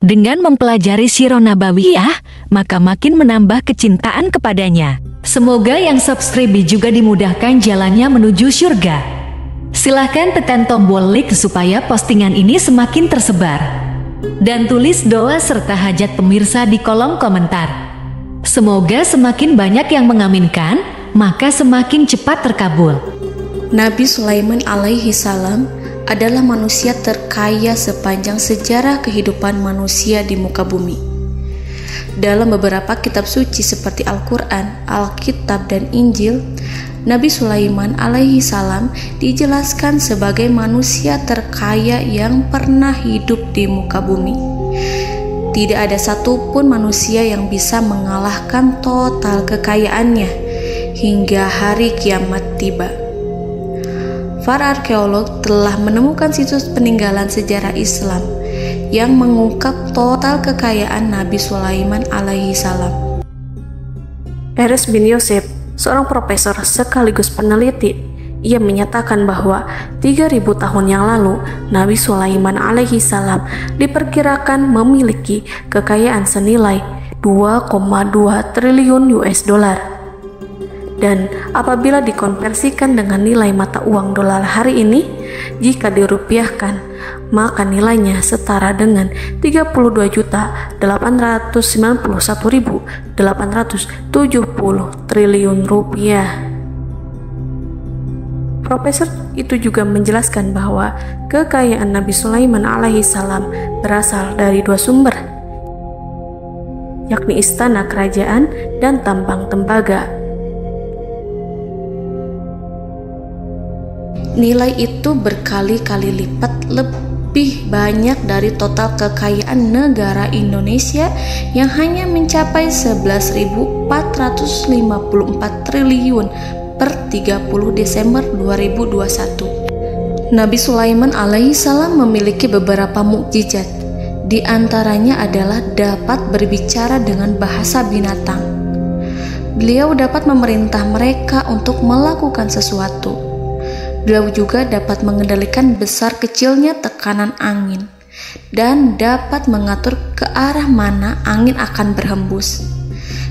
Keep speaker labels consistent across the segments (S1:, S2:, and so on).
S1: Dengan mempelajari Sirah Nabawiyah, maka makin menambah kecintaan kepadanya. Semoga yang subscribe juga dimudahkan jalannya menuju surga. Silahkan tekan tombol like supaya postingan ini semakin tersebar. Dan tulis doa serta hajat pemirsa di kolom komentar. Semoga semakin banyak yang mengaminkan, maka semakin cepat terkabul.
S2: Nabi Sulaiman alaihi salam adalah manusia terkaya sepanjang sejarah kehidupan manusia di muka bumi. Dalam beberapa kitab suci seperti Al-Quran, Alkitab, dan Injil, Nabi Sulaiman alaihi salam dijelaskan sebagai manusia terkaya yang pernah hidup di muka bumi. Tidak ada satupun manusia yang bisa mengalahkan total kekayaannya hingga hari kiamat tiba. Para arkeolog telah menemukan situs peninggalan sejarah Islam yang mengungkap total kekayaan Nabi Sulaiman alaihi salam.
S3: Erez bin Yosef, seorang profesor sekaligus peneliti, ia menyatakan bahwa 3.000 tahun yang lalu Nabi Sulaiman alaihi salam diperkirakan memiliki kekayaan senilai 2,2 triliun US dollar. Dan apabila dikonversikan dengan nilai mata uang dolar hari ini, jika dirupiahkan, maka nilainya setara dengan 32.891.870 triliun rupiah. Profesor itu juga menjelaskan bahwa kekayaan Nabi Sulaiman alaihi salam berasal dari dua sumber, yakni istana kerajaan dan tambang tembaga.
S2: Nilai itu berkali-kali lipat lebih banyak dari total kekayaan negara Indonesia yang hanya mencapai 11.454 triliun per 30 Desember 2021. Nabi Sulaiman alaihi salam memiliki beberapa mukjizat. Di antaranya adalah dapat berbicara dengan bahasa binatang. Beliau dapat memerintah mereka untuk melakukan sesuatu. Beliau juga dapat mengendalikan besar kecilnya tekanan angin dan dapat mengatur ke arah mana angin akan berhembus.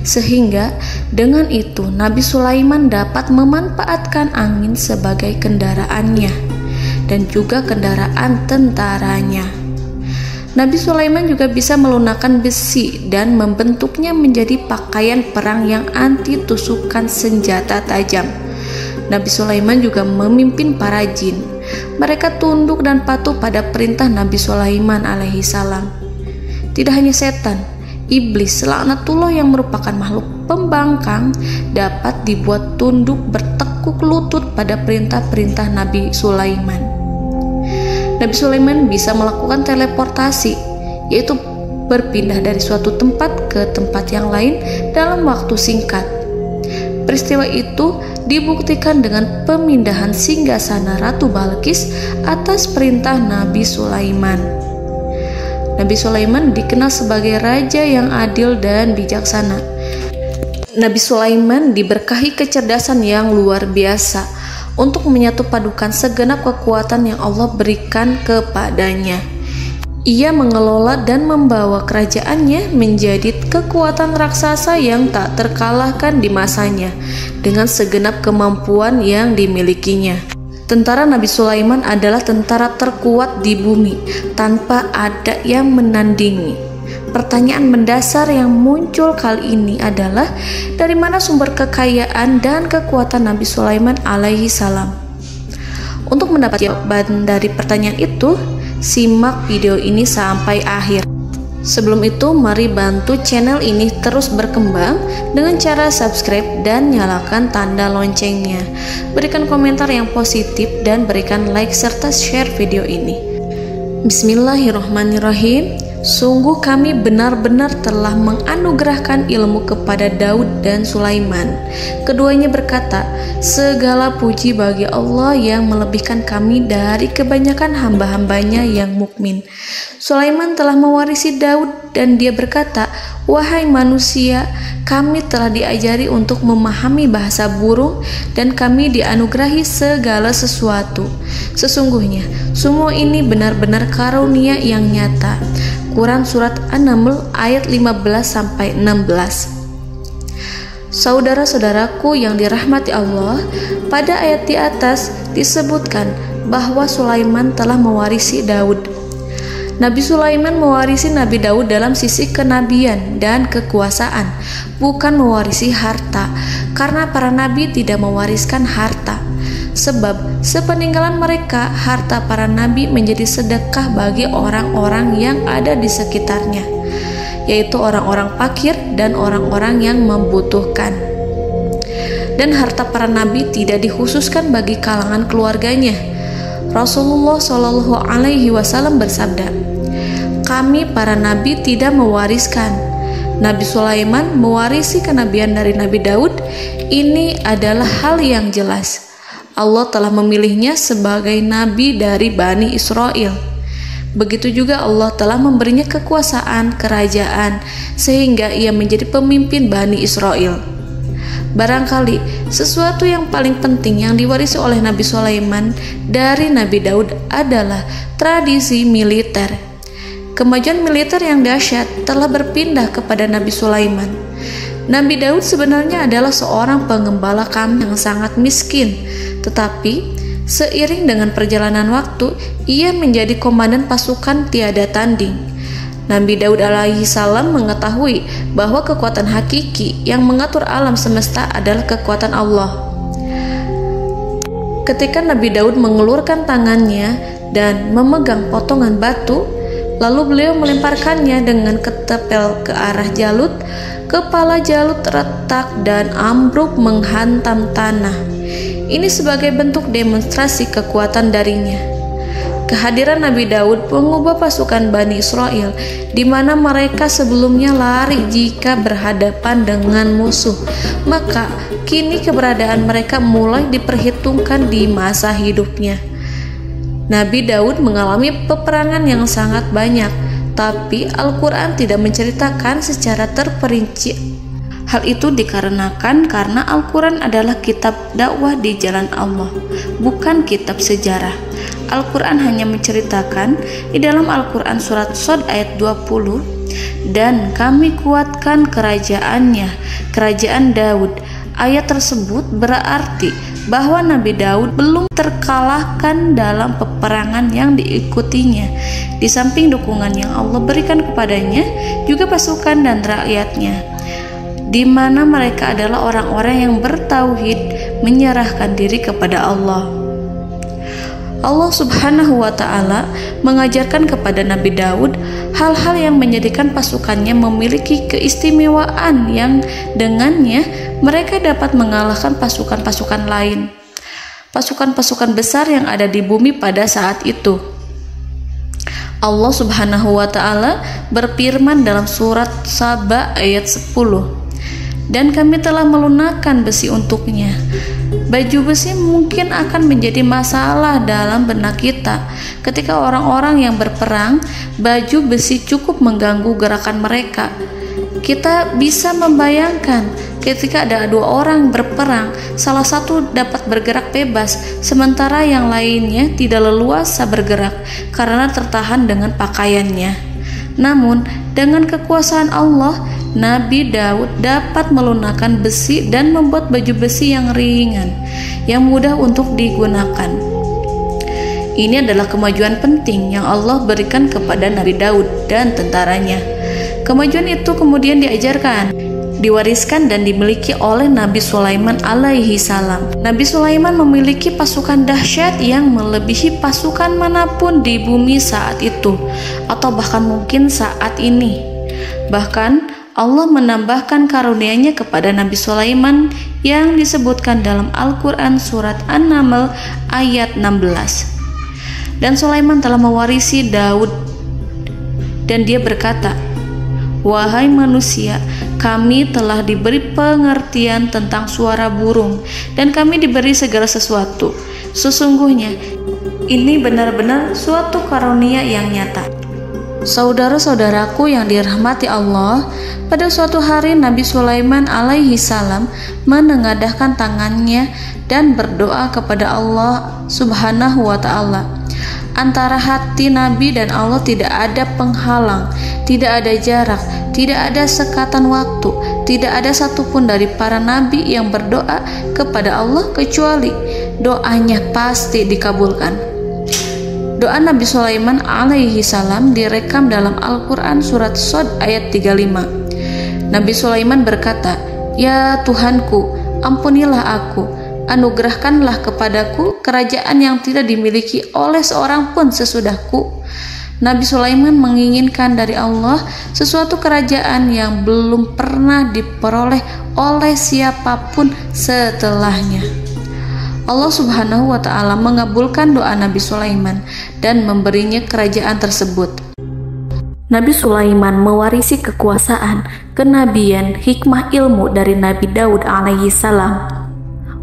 S2: Sehingga dengan itu Nabi Sulaiman dapat memanfaatkan angin sebagai kendaraannya dan juga kendaraan tentaranya. Nabi Sulaiman juga bisa melunakkan besi dan membentuknya menjadi pakaian perang yang anti tusukan senjata tajam. Nabi Sulaiman juga memimpin para jin. Mereka tunduk dan patuh pada perintah Nabi Sulaiman alaihi salam. Tidak hanya setan, iblis laknatullah yang merupakan makhluk pembangkang dapat dibuat tunduk bertekuk lutut pada perintah-perintah Nabi Sulaiman. Nabi Sulaiman bisa melakukan teleportasi, yaitu berpindah dari suatu tempat ke tempat yang lain dalam waktu singkat. Peristiwa itu dibuktikan dengan pemindahan singgasana Ratu Balqis atas perintah Nabi Sulaiman. Nabi Sulaiman dikenal sebagai raja yang adil dan bijaksana. Nabi Sulaiman diberkahi kecerdasan yang luar biasa untuk menyatu padukan segenap kekuatan yang Allah berikan kepadanya. Ia mengelola dan membawa kerajaannya menjadi kekuatan raksasa yang tak terkalahkan di masanya dengan segenap kemampuan yang dimilikinya. Tentara Nabi Sulaiman adalah tentara terkuat di bumi tanpa ada yang menandingi. Pertanyaan mendasar yang muncul kali ini adalah dari mana sumber kekayaan dan kekuatan Nabi Sulaiman alaihi salam? Untuk mendapat jawaban dari pertanyaan itu, simak video ini sampai akhir. Sebelum itu, mari bantu channel ini terus berkembang dengan cara subscribe dan nyalakan tanda loncengnya. Berikan komentar yang positif dan berikan like serta share video ini. Bismillahirrahmanirrahim. Sungguh kami benar-benar telah menganugerahkan ilmu kepada Daud dan Sulaiman. Keduanya berkata, segala puji bagi Allah yang melebihkan kami dari kebanyakan hamba-hambanya yang mukmin. Sulaiman telah mewarisi Daud dan dia berkata, wahai manusia, kami telah diajari untuk memahami bahasa burung dan kami dianugerahi segala sesuatu. Sesungguhnya semua ini benar-benar karunia yang nyata. Quran Surat An-Naml ayat 15-16. Saudara-saudaraku yang dirahmati Allah, pada ayat di atas disebutkan bahwa Sulaiman telah mewarisi Daud. Nabi Sulaiman mewarisi Nabi Daud dalam sisi kenabian dan kekuasaan, bukan mewarisi harta, karena para nabi tidak mewariskan harta. Sebab sepeninggalan mereka, harta para nabi menjadi sedekah bagi orang-orang yang ada di sekitarnya, yaitu orang-orang fakir dan orang-orang yang membutuhkan. Dan harta para nabi tidak dikhususkan bagi kalangan keluarganya. Rasulullah Shallallahu Alaihi Wasallam bersabda, "Kami para nabi tidak mewariskan." Nabi Sulaiman mewarisi kenabian dari Nabi Daud. Ini adalah hal yang jelas. Allah telah memilihnya sebagai nabi dari Bani Israel. Begitu juga Allah telah memberinya kekuasaan kerajaan sehingga ia menjadi pemimpin Bani Israel. Barangkali sesuatu yang paling penting yang diwarisi oleh Nabi Sulaiman dari Nabi Daud adalah tradisi militer. Kemajuan militer yang dahsyat telah berpindah kepada Nabi Sulaiman. Nabi Daud sebenarnya adalah seorang pengembala kambing yang sangat miskin, tetapi seiring dengan perjalanan waktu, ia menjadi komandan pasukan tiada tanding. Nabi Daud alaihi salam mengetahui bahwa kekuatan hakiki yang mengatur alam semesta adalah kekuatan Allah. Ketika Nabi Daud mengelurkan tangannya dan memegang potongan batu, lalu beliau melemparkannya dengan ketepel ke arah Jalut, kepala Jalut retak dan ambruk menghantam tanah. Ini sebagai bentuk demonstrasi kekuatan darinya. Kehadiran Nabi Daud mengubah pasukan Bani Israel, di mana mereka sebelumnya lari jika berhadapan dengan musuh. Maka kini keberadaan mereka mulai diperhitungkan di masa hidupnya. Nabi Daud mengalami peperangan yang sangat banyak, tapi Al-Quran tidak menceritakan secara terperinci. Hal itu dikarenakan karena Al-Quran adalah kitab dakwah di jalan Allah, bukan kitab sejarah. Al-Quran hanya menceritakan di dalam Al-Quran surat Shad ayat 20, "Dan kami kuatkan kerajaannya, kerajaan Daud." Ayat tersebut berarti bahwa Nabi Daud belum terkalahkan dalam peperangan yang diikutinya. Di samping dukungan yang Allah berikan kepadanya, juga pasukan dan rakyatnya, di mana mereka adalah orang-orang yang bertauhid, menyerahkan diri kepada Allah. Allah Subhanahu wa Ta'ala mengajarkan kepada Nabi Daud hal-hal yang menjadikan pasukannya memiliki keistimewaan yang dengannya mereka dapat mengalahkan pasukan-pasukan lain, pasukan-pasukan besar yang ada di bumi pada saat itu. Allah Subhanahu wa Ta'ala berfirman dalam surat Saba ayat 10, "Dan kami telah melunakkan besi untuknya." Baju besi mungkin akan menjadi masalah dalam benak kita. Ketika orang-orang yang berperang, baju besi cukup mengganggu gerakan mereka. Kita bisa membayangkan ketika ada dua orang berperang, salah satu dapat bergerak bebas, sementara yang lainnya tidak leluasa bergerak karena tertahan dengan pakaiannya. Namun, dengan kekuasaan Allah, Nabi Daud dapat melunakkan besi dan membuat baju besi yang ringan, yang mudah untuk digunakan. Ini adalah kemajuan penting yang Allah berikan kepada Nabi Daud dan tentaranya. Kemajuan itu kemudian diajarkan, diwariskan dan dimiliki oleh Nabi Sulaiman alaihi salam. Nabi Sulaiman memiliki pasukan dahsyat yang melebihi pasukan manapun di bumi saat itu, atau bahkan mungkin saat ini. Bahkan Allah menambahkan karunia-Nya kepada Nabi Sulaiman yang disebutkan dalam Al-Quran surat An-Naml ayat 16. Dan Sulaiman telah mewarisi Daud, dan dia berkata, "Wahai manusia, kami telah diberi pengertian tentang suara burung, dan kami diberi segala sesuatu. Sesungguhnya ini benar-benar suatu karunia yang nyata." Saudara-saudaraku yang dirahmati Allah, pada suatu hari Nabi Sulaiman alaihi salam menengadahkan tangannya dan berdoa kepada Allah Subhanahu wa ta'ala. Antara hati Nabi dan Allah tidak ada penghalang, tidak ada jarak, tidak ada sekatan waktu, tidak ada satupun dari para nabi yang berdoa kepada Allah kecuali doanya pasti dikabulkan. Doa Nabi Sulaiman alaihi salam direkam dalam Al-Quran surat Shad ayat 35. Nabi Sulaiman berkata, "Ya Tuhanku, ampunilah aku, anugerahkanlah kepadaku kerajaan yang tidak dimiliki oleh seorang pun sesudahku." Nabi Sulaiman menginginkan dari Allah sesuatu kerajaan yang belum pernah diperoleh oleh siapapun setelahnya. Allah Subhanahu wa ta'ala mengabulkan doa Nabi Sulaiman dan memberinya kerajaan tersebut.
S3: Nabi Sulaiman mewarisi kekuasaan, kenabian, hikmah ilmu dari Nabi Daud alaihi salam.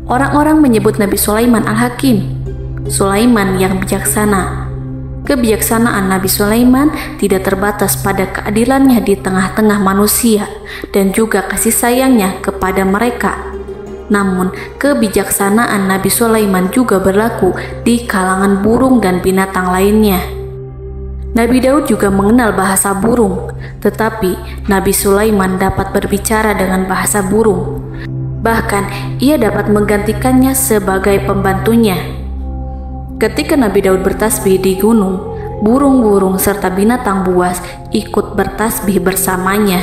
S3: Orang-orang menyebut Nabi Sulaiman Al-Hakim, Sulaiman yang bijaksana. Kebijaksanaan Nabi Sulaiman tidak terbatas pada keadilannya di tengah-tengah manusia dan juga kasih sayangnya kepada mereka. Namun, kebijaksanaan Nabi Sulaiman juga berlaku di kalangan burung dan binatang lainnya. Nabi Daud juga mengenal bahasa burung, tetapi Nabi Sulaiman dapat berbicara dengan bahasa burung. Bahkan, ia dapat menggantikannya sebagai pembantunya. Ketika Nabi Daud bertasbih di gunung, burung-burung serta binatang buas ikut bertasbih bersamanya.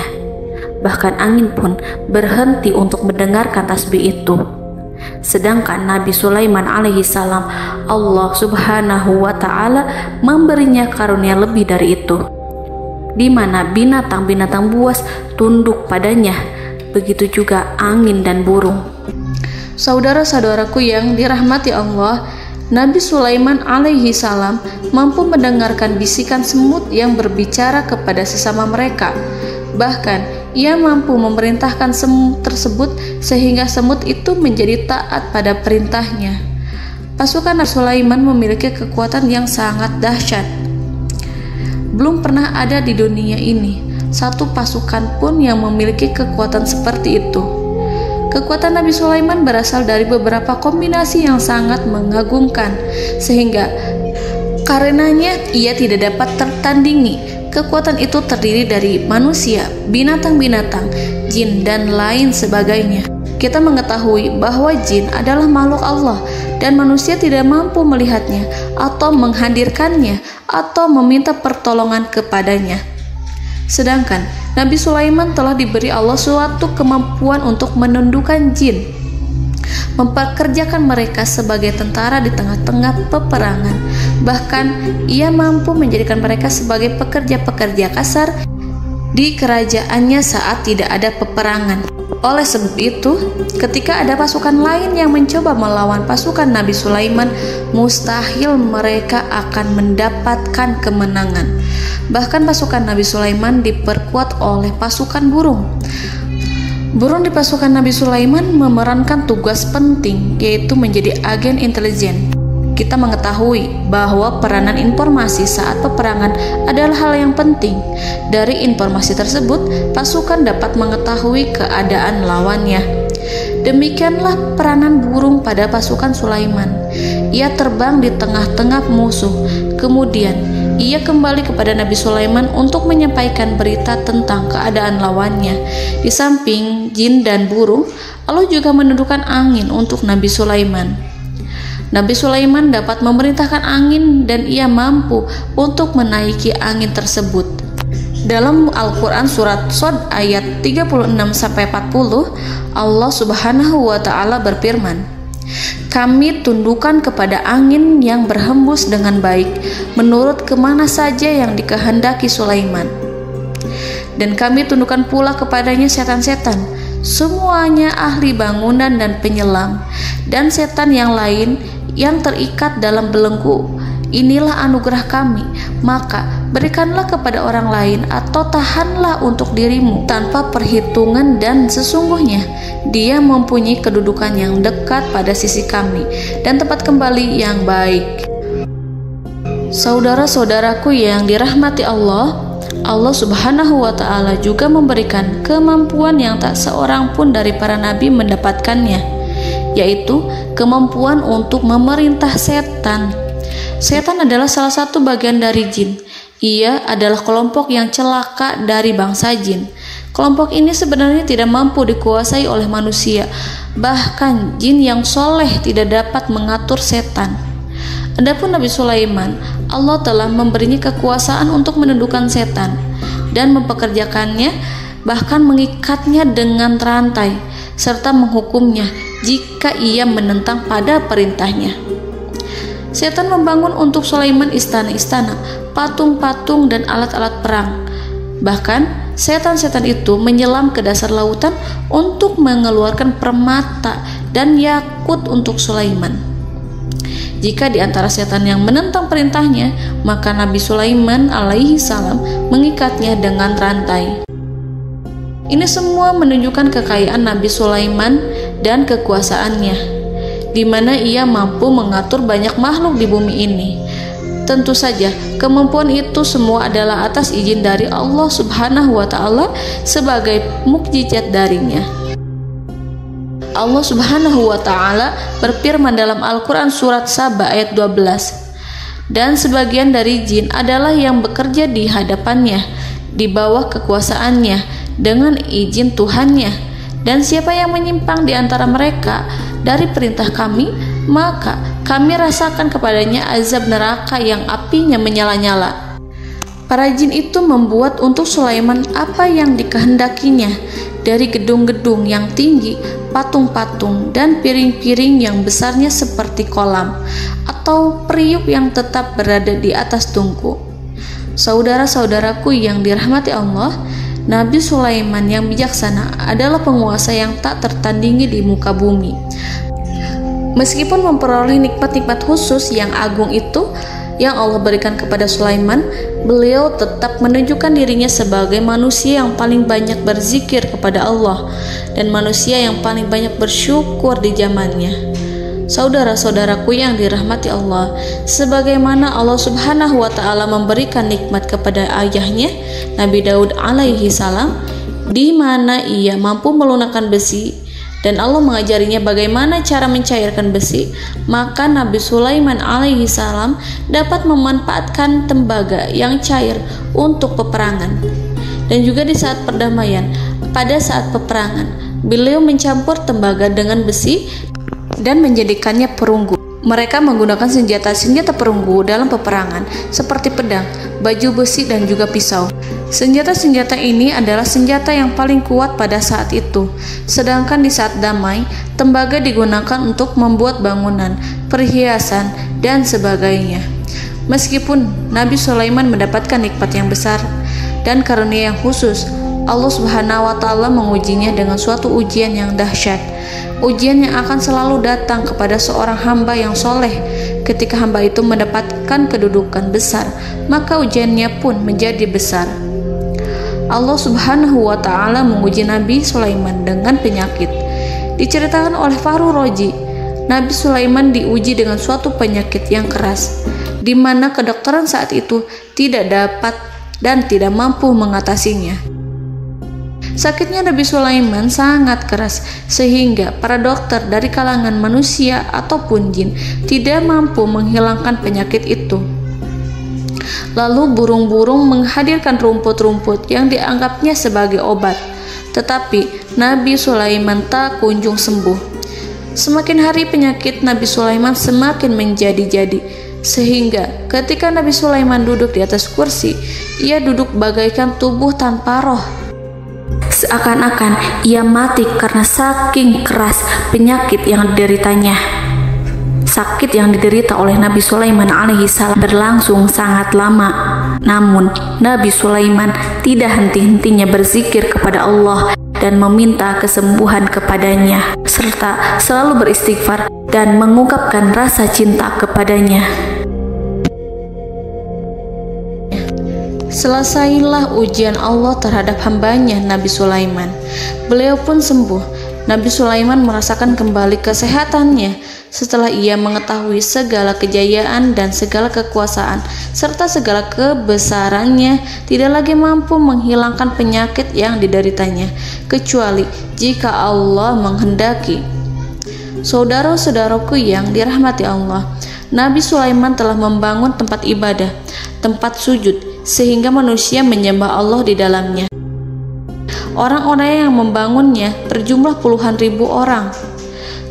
S3: Bahkan angin pun berhenti untuk mendengarkan tasbih itu. Sedangkan Nabi Sulaiman alaihi salam, Allah Subhanahu wa ta'ala memberinya karunia lebih dari itu, di mana binatang-binatang buas tunduk padanya, begitu juga angin dan burung.
S2: Saudara-saudaraku yang dirahmati Allah, Nabi Sulaiman alaihi salam mampu mendengarkan bisikan semut yang berbicara kepada sesama mereka. Bahkan ia mampu memerintahkan semut tersebut sehingga semut itu menjadi taat pada perintahnya. Pasukan Nabi Sulaiman memiliki kekuatan yang sangat dahsyat. Belum pernah ada di dunia ini satu pasukan pun yang memiliki kekuatan seperti itu. Kekuatan Nabi Sulaiman berasal dari beberapa kombinasi yang sangat mengagumkan, sehingga karenanya ia tidak dapat tertandingi. Kekuatan itu terdiri dari manusia, binatang-binatang, jin, dan lain sebagainya. Kita mengetahui bahwa jin adalah makhluk Allah dan manusia tidak mampu melihatnya atau menghadirkannya atau meminta pertolongan kepadanya. Sedangkan Nabi Sulaiman telah diberi Allah suatu kemampuan untuk menundukkan jin, memperkerjakan mereka sebagai tentara di tengah-tengah peperangan. Bahkan ia mampu menjadikan mereka sebagai pekerja-pekerja kasar di kerajaannya saat tidak ada peperangan. Oleh sebab itu, ketika ada pasukan lain yang mencoba melawan pasukan Nabi Sulaiman, mustahil mereka akan mendapatkan kemenangan. Bahkan pasukan Nabi Sulaiman diperkuat oleh pasukan burung. Burung di pasukan Nabi Sulaiman memerankan tugas penting, yaitu menjadi agen intelijen. Kita mengetahui bahwa peranan informasi saat peperangan adalah hal yang penting. Dari informasi tersebut, pasukan dapat mengetahui keadaan lawannya. Demikianlah peranan burung pada pasukan Sulaiman. Ia terbang di tengah-tengah musuh. Kemudian, ia kembali kepada Nabi Sulaiman untuk menyampaikan berita tentang keadaan lawannya. Di samping jin dan burung, Allah juga menundukkan angin untuk Nabi Sulaiman. Nabi Sulaiman dapat memerintahkan angin dan ia mampu untuk menaiki angin tersebut. Dalam Al-Quran surat Shad ayat 36-40, Allah Subhanahu wa ta'ala berfirman, "Kami tundukkan kepada angin yang berhembus dengan baik menurut kemana saja yang dikehendaki Sulaiman. Dan kami tundukkan pula kepadanya setan-setan, semuanya ahli bangunan dan penyelam, dan setan yang lain yang terikat dalam belenggu. Inilah anugerah kami, maka berikanlah kepada orang lain atau tahanlah untuk dirimu tanpa perhitungan, dan sesungguhnya dia mempunyai kedudukan yang dekat pada sisi kami dan tempat kembali yang baik." Saudara-saudaraku yang dirahmati Allah, Allah Subhanahu wa Ta'ala juga memberikan kemampuan yang tak seorang pun dari para nabi mendapatkannya, yaitu kemampuan untuk memerintah setan. Setan adalah salah satu bagian dari jin. Ia adalah kelompok yang celaka dari bangsa jin. Kelompok ini sebenarnya tidak mampu dikuasai oleh manusia. Bahkan jin yang soleh tidak dapat mengatur setan. Adapun Nabi Sulaiman, Allah telah memberinya kekuasaan untuk menundukkan setan dan mempekerjakannya, bahkan mengikatnya dengan rantai serta menghukumnya jika ia menentang pada perintahnya. Setan membangun untuk Sulaiman istana-istana, patung-patung dan alat-alat perang. Bahkan setan-setan itu menyelam ke dasar lautan untuk mengeluarkan permata dan yakut untuk Sulaiman. Jika di antara setan yang menentang perintahnya, maka Nabi Sulaiman alaihi salam mengikatnya dengan rantai. Ini semua menunjukkan kekayaan Nabi Sulaiman dan kekuasaannya, di mana ia mampu mengatur banyak makhluk di bumi ini. Tentu saja, kemampuan itu semua adalah atas izin dari Allah Subhanahu wa Ta'ala sebagai mukjizat darinya. Allah Subhanahu wa Ta'ala berfirman dalam Al-Quran surat Saba ayat 12, dan sebagian dari jin adalah yang bekerja di hadapannya di bawah kekuasaannya dengan izin Tuhannya, dan siapa yang menyimpang di antara mereka dari perintah kami, maka kami rasakan kepadanya azab neraka yang apinya menyala-nyala. Para jin itu membuat untuk Sulaiman apa yang dikehendakinya, dari gedung-gedung yang tinggi, patung-patung, dan piring-piring yang besarnya seperti kolam, atau periuk yang tetap berada di atas tungku. Saudara-saudaraku yang dirahmati Allah, Nabi Sulaiman yang bijaksana adalah penguasa yang tak tertandingi di muka bumi. Meskipun memperoleh nikmat-nikmat khusus yang agung itu yang Allah berikan kepada Sulaiman, beliau tetap menunjukkan dirinya sebagai manusia yang paling banyak berzikir kepada Allah dan manusia yang paling banyak bersyukur di zamannya. Saudara-saudaraku yang dirahmati Allah, sebagaimana Allah Subhanahu wa Ta'ala memberikan nikmat kepada ayahnya Nabi Daud alaihi salam, di mana ia mampu melunakkan besi, dan Allah mengajarinya bagaimana cara mencairkan besi, maka Nabi Sulaiman alaihi salam dapat memanfaatkan tembaga yang cair untuk peperangan. Dan juga di saat perdamaian, pada saat peperangan, beliau mencampur tembaga dengan besi dan menjadikannya perunggu. Mereka menggunakan senjata-senjata perunggu dalam peperangan seperti pedang, baju besi, dan juga pisau. Senjata-senjata ini adalah senjata yang paling kuat pada saat itu. Sedangkan di saat damai, tembaga digunakan untuk membuat bangunan, perhiasan, dan sebagainya. Meskipun Nabi Sulaiman mendapatkan nikmat yang besar dan karunia yang khusus, Allah Subhanahu wa Ta'ala mengujinya dengan suatu ujian yang dahsyat. Ujian yang akan selalu datang kepada seorang hamba yang soleh. Ketika hamba itu mendapatkan kedudukan besar, maka ujiannya pun menjadi besar. Allah Subhanahu wa Ta'ala menguji Nabi Sulaiman dengan penyakit. Diceritakan oleh Fahru Roji, Nabi Sulaiman diuji dengan suatu penyakit yang keras, di mana kedokteran saat itu tidak dapat dan tidak mampu mengatasinya. Sakitnya Nabi Sulaiman sangat keras sehingga para dokter dari kalangan manusia ataupun jin tidak mampu menghilangkan penyakit itu. Lalu burung-burung menghadirkan rumput-rumput yang dianggapnya sebagai obat, tetapi Nabi Sulaiman tak kunjung sembuh. Semakin hari penyakit Nabi Sulaiman semakin menjadi-jadi, sehingga ketika Nabi Sulaiman duduk di atas kursi, ia duduk bagaikan tubuh tanpa roh.
S3: Seakan-akan ia mati karena saking keras penyakit yang dideritanya. Sakit yang diderita oleh Nabi Sulaiman alaihi salam berlangsung sangat lama. Namun Nabi Sulaiman tidak henti-hentinya berzikir kepada Allah dan meminta kesembuhan kepadanya, serta selalu beristighfar dan mengungkapkan rasa cinta kepadanya.
S2: Selesailah ujian Allah terhadap hambanya Nabi Sulaiman. Beliau pun sembuh Nabi Sulaiman merasakan kembali kesehatannya setelah ia mengetahui segala kejayaan dan segala kekuasaan serta segala kebesarannya tidak lagi mampu menghilangkan penyakit yang dideritanya kecuali jika Allah menghendaki. Saudara-saudaraku yang dirahmati Allah, Nabi Sulaiman telah membangun tempat ibadah, tempat sujud, sehingga manusia menyembah Allah di dalamnya. Orang-orang yang membangunnya berjumlah puluhan ribu orang.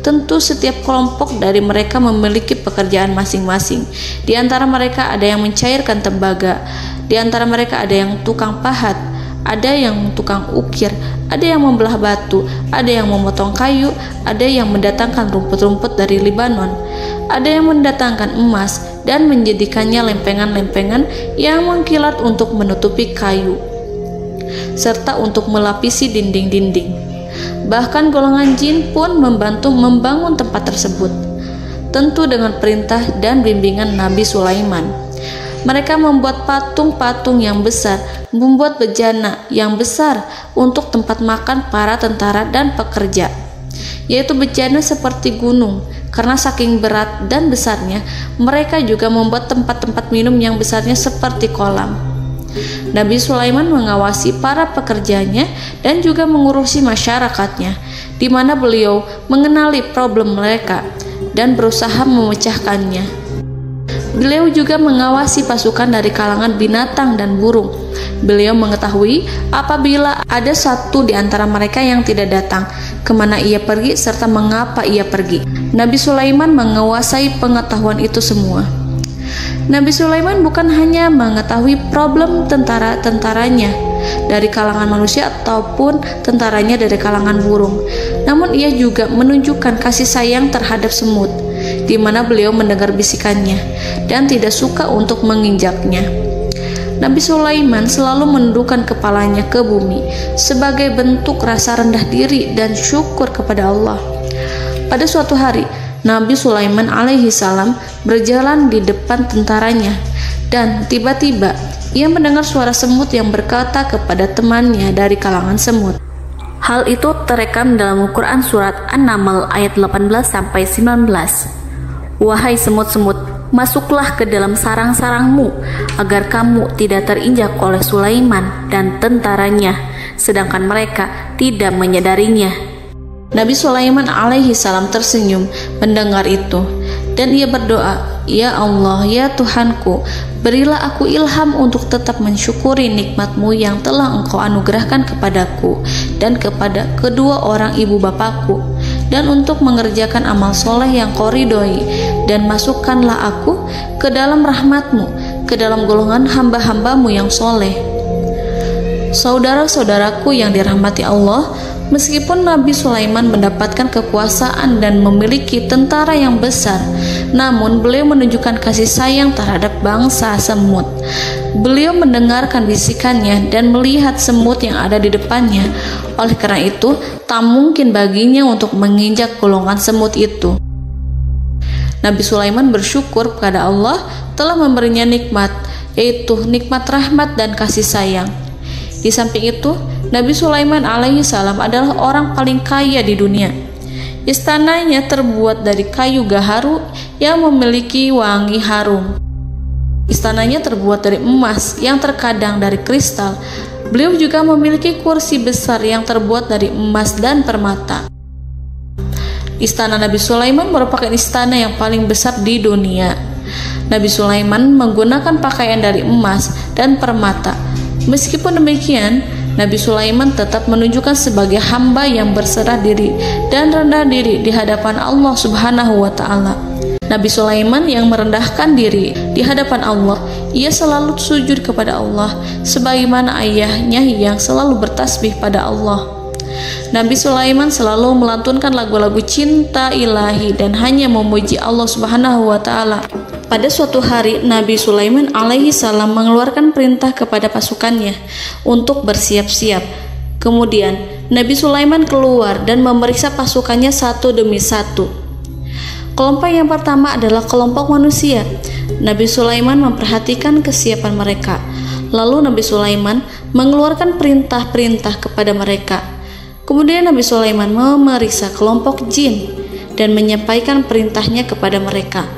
S2: Tentu setiap kelompok dari mereka memiliki pekerjaan masing-masing. Di antara mereka ada yang mencairkan tembaga, di antara mereka ada yang tukang pahat, ada yang tukang ukir, ada yang membelah batu, ada yang memotong kayu, ada yang mendatangkan rumput-rumput dari Libanon, ada yang mendatangkan emas dan menjadikannya lempengan-lempengan yang mengkilat untuk menutupi kayu serta untuk melapisi dinding-dinding. Bahkan golongan jin pun membantu membangun tempat tersebut, tentu dengan perintah dan bimbingan Nabi Sulaiman. Mereka membuat patung-patung yang besar, membuat bejana yang besar untuk tempat makan para tentara dan pekerja, yaitu bejana seperti gunung. Karena saking berat dan besarnya, mereka juga membuat tempat-tempat minum yang besarnya seperti kolam. Nabi Sulaiman mengawasi para pekerjanya dan juga mengurusi masyarakatnya, di mana beliau mengenali problem mereka dan berusaha memecahkannya. Beliau juga mengawasi pasukan dari kalangan binatang dan burung. Beliau mengetahui apabila ada satu di antara mereka yang tidak datang, kemana ia pergi serta mengapa ia pergi. Nabi Sulaiman menguasai pengetahuan itu semua. Nabi Sulaiman bukan hanya mengetahui problem tentara-tentaranya dari kalangan manusia ataupun tentaranya dari kalangan burung, namun ia juga menunjukkan kasih sayang terhadap semut, di mana beliau mendengar bisikannya dan tidak suka untuk menginjaknya. Nabi Sulaiman selalu menundukkan kepalanya ke bumi sebagai bentuk rasa rendah diri dan syukur kepada Allah. Pada suatu hari, Nabi Sulaiman alaihi salam berjalan di depan tentaranya dan tiba-tiba ia mendengar suara semut yang berkata kepada temannya dari kalangan semut.
S3: Hal itu terekam dalam Al-Quran surat An-Naml ayat 18-19. Wahai semut-semut, masuklah ke dalam sarang-sarangmu agar kamu tidak terinjak oleh Sulaiman dan tentaranya, sedangkan mereka tidak menyadarinya.
S2: Nabi Sulaiman alaihi salam tersenyum mendengar itu dan ia berdoa, "Ya Allah, ya Tuhanku, berilah aku ilham untuk tetap mensyukuri nikmat-Mu yang telah Engkau anugerahkan kepadaku dan kepada kedua orang ibu bapakku, dan untuk mengerjakan amal soleh yang Kau ridhoi, dan masukkanlah aku ke dalam rahmat-Mu, ke dalam golongan hamba-hamba-Mu yang soleh." Saudara-saudaraku yang dirahmati Allah, meskipun Nabi Sulaiman mendapatkan kekuasaan dan memiliki tentara yang besar, namun beliau menunjukkan kasih sayang terhadap bangsa semut. Beliau mendengarkan bisikannya dan melihat semut yang ada di depannya. Oleh karena itu, tak mungkin baginya untuk menginjak golongan semut itu. Nabi Sulaiman bersyukur kepada Allah telah memberinya nikmat, yaitu nikmat rahmat dan kasih sayang. Di samping itu, Nabi Sulaiman alaihi salam adalah orang paling kaya di dunia. Istananya terbuat dari kayu gaharu yang memiliki wangi harum. Istananya terbuat dari emas yang terkadang dari kristal. Beliau juga memiliki kursi besar yang terbuat dari emas dan permata. Istana Nabi Sulaiman merupakan istana yang paling besar di dunia. Nabi Sulaiman menggunakan pakaian dari emas dan permata. Meskipun demikian, Nabi Sulaiman tetap menunjukkan sebagai hamba yang berserah diri dan rendah diri di hadapan Allah Subhanahu wa Ta'ala. Nabi Sulaiman yang merendahkan diri di hadapan Allah, ia selalu sujud kepada Allah, sebagaimana ayahnya yang selalu bertasbih pada Allah. Nabi Sulaiman selalu melantunkan lagu-lagu cinta ilahi dan hanya memuji Allah Subhanahu wa Ta'ala. Pada suatu hari, Nabi Sulaiman alaihi salam mengeluarkan perintah kepada pasukannya untuk bersiap-siap. Kemudian, Nabi Sulaiman keluar dan memeriksa pasukannya satu demi satu. Kelompok yang pertama adalah kelompok manusia. Nabi Sulaiman memperhatikan kesiapan mereka. Lalu Nabi Sulaiman mengeluarkan perintah-perintah kepada mereka. Kemudian Nabi Sulaiman memeriksa kelompok jin dan menyampaikan perintahnya kepada mereka.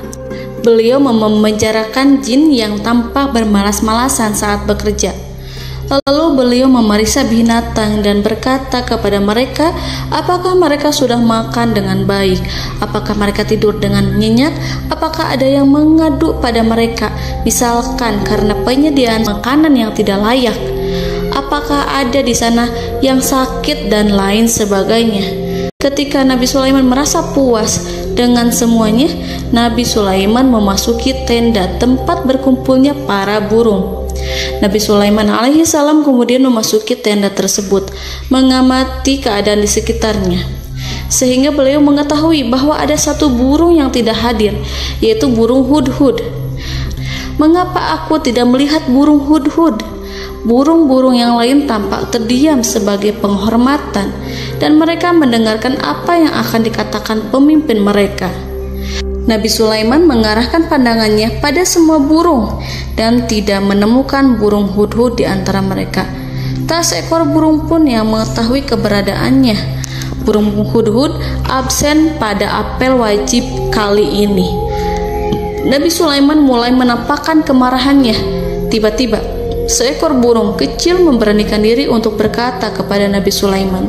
S2: Beliau memenjarakan jin yang tampak bermalas-malasan saat bekerja. Lalu beliau memeriksa binatang dan berkata kepada mereka, apakah mereka sudah makan dengan baik? Apakah mereka tidur dengan nyenyak? Apakah ada yang mengadu pada mereka, misalkan karena penyediaan makanan yang tidak layak? Apakah ada di sana yang sakit dan lain sebagainya? Ketika Nabi Sulaiman merasa puas dengan semuanya, Nabi Sulaiman memasuki tenda tempat berkumpulnya para burung. Nabi Sulaiman alaihi salam kemudian memasuki tenda tersebut, mengamati keadaan di sekitarnya, sehingga beliau mengetahui bahwa ada satu burung yang tidak hadir, yaitu burung hudhud. Mengapa aku tidak melihat burung hudhud? Burung-burung yang lain tampak terdiam sebagai penghormatan, dan mereka mendengarkan apa yang akan dikatakan pemimpin mereka. Nabi Sulaiman mengarahkan pandangannya pada semua burung dan tidak menemukan burung hudhud di antara mereka. Tak seekor burung pun yang mengetahui keberadaannya. Burung hudhud absen pada apel wajib kali ini. Nabi Sulaiman mulai menampakkan kemarahannya. Tiba-tiba, seekor burung kecil memberanikan diri untuk berkata kepada Nabi Sulaiman,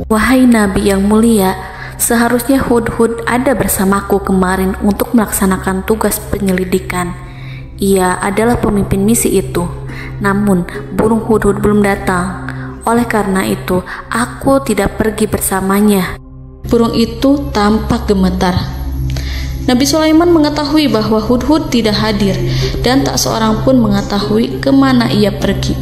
S3: "Wahai Nabi yang mulia, seharusnya hudhud ada bersamaku kemarin untuk melaksanakan tugas penyelidikan. Ia adalah pemimpin misi itu. Namun, burung hudhud belum datang. Oleh karena itu, aku tidak pergi bersamanya."
S2: Burung itu tampak gemetar. Nabi Sulaiman mengetahui bahwa hudhud tidak hadir dan tak seorang pun mengetahui kemana ia pergi.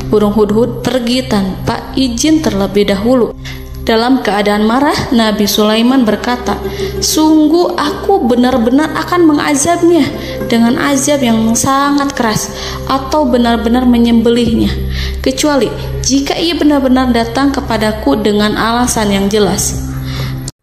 S2: Burung hudhud pergi tanpa izin terlebih dahulu. Dalam keadaan marah, Nabi Sulaiman berkata, "Sungguh aku benar-benar akan mengazabnya dengan azab yang sangat keras atau benar-benar menyembelihnya, kecuali jika ia benar-benar datang kepadaku dengan alasan yang jelas."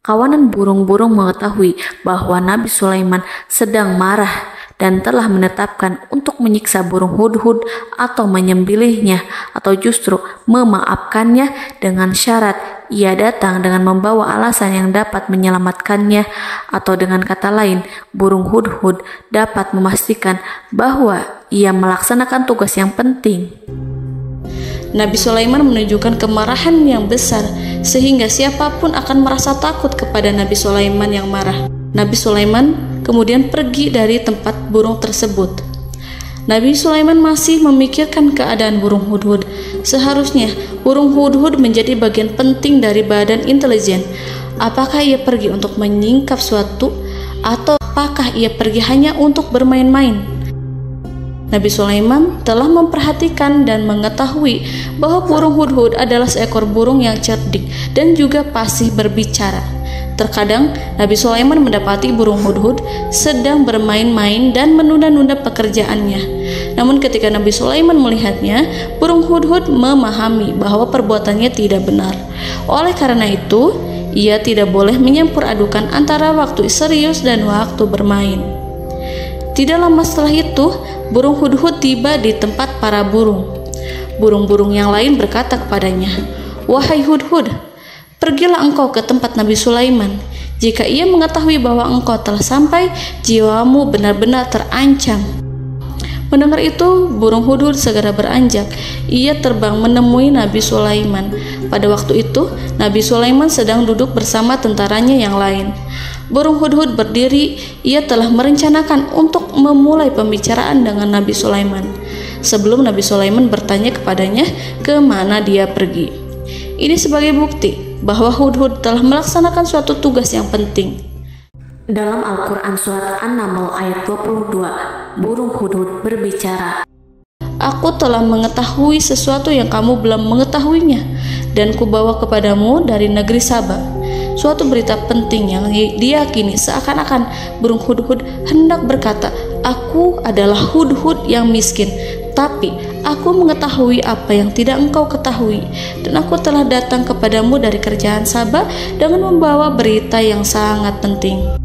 S3: Kawanan burung-burung mengetahui bahwa Nabi Sulaiman sedang marah dan telah menetapkan untuk menyiksa burung hudhud atau menyembelihnya atau justru memaafkannya dengan syarat ia datang dengan membawa alasan yang dapat menyelamatkannya, atau dengan kata lain, burung hudhud dapat memastikan bahwa ia melaksanakan tugas yang penting.
S2: Nabi Sulaiman menunjukkan kemarahan yang besar sehingga siapapun akan merasa takut kepada Nabi Sulaiman yang marah. Nabi Sulaiman kemudian pergi dari tempat burung tersebut. Nabi Sulaiman masih memikirkan keadaan burung hudhud. Seharusnya burung hudhud menjadi bagian penting dari badan intelijen. Apakah ia pergi untuk menyingkap suatu, atau apakah ia pergi hanya untuk bermain-main? Nabi Sulaiman telah memperhatikan dan mengetahui bahwa burung hudhud adalah seekor burung yang cerdik dan juga fasih berbicara. Terkadang Nabi Sulaiman mendapati burung hudhud sedang bermain-main dan menunda-nunda pekerjaannya. Namun ketika Nabi Sulaiman melihatnya, burung hudhud memahami bahwa perbuatannya tidak benar. Oleh karena itu, ia tidak boleh menyampur adukan antara waktu serius dan waktu bermain. Tidak lama setelah itu, burung hudhud tiba di tempat para burung. Burung-burung yang lain berkata kepadanya, "Wahai hudhud, pergilah engkau ke tempat Nabi Sulaiman. Jika ia mengetahui bahwa engkau telah sampai, jiwamu benar-benar terancam." Mendengar itu, burung hudhud segera beranjak. Ia terbang menemui Nabi Sulaiman. Pada waktu itu, Nabi Sulaiman sedang duduk bersama tentaranya yang lain. Burung hudhud berdiri. Ia telah merencanakan untuk memulai pembicaraan dengan Nabi Sulaiman sebelum Nabi Sulaiman bertanya kepadanya kemana dia pergi. Ini sebagai bukti bahwa hudhud telah melaksanakan suatu tugas yang penting.
S3: Dalam Al-Quran Surat An-Naml ayat 22, burung hudhud berbicara,
S2: "Aku telah mengetahui sesuatu yang kamu belum mengetahuinya, dan kubawa kepadamu dari negeri Saba suatu berita penting yang diyakini seakan-akan burung hudhud hendak berkata, 'Aku adalah hudhud yang miskin, tapi aku mengetahui apa yang tidak engkau ketahui, dan aku telah datang kepadamu dari kerajaan Saba dengan membawa berita yang sangat penting.'"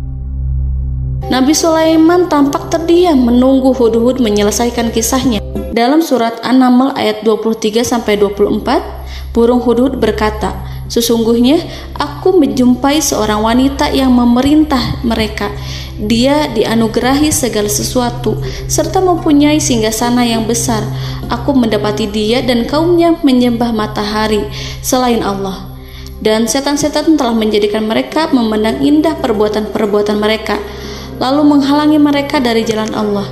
S2: Nabi Sulaiman tampak terdiam menunggu hudhud menyelesaikan kisahnya. Dalam surat An-Naml ayat 23-24, burung hudhud berkata, Sesungguhnya aku menjumpai seorang wanita yang memerintah mereka. Dia dianugerahi segala sesuatu serta mempunyai singgasana yang besar. Aku mendapati dia dan kaumnya menyembah matahari selain Allah. Dan setan-setan telah menjadikan mereka memandang indah perbuatan-perbuatan mereka, lalu menghalangi mereka dari jalan Allah,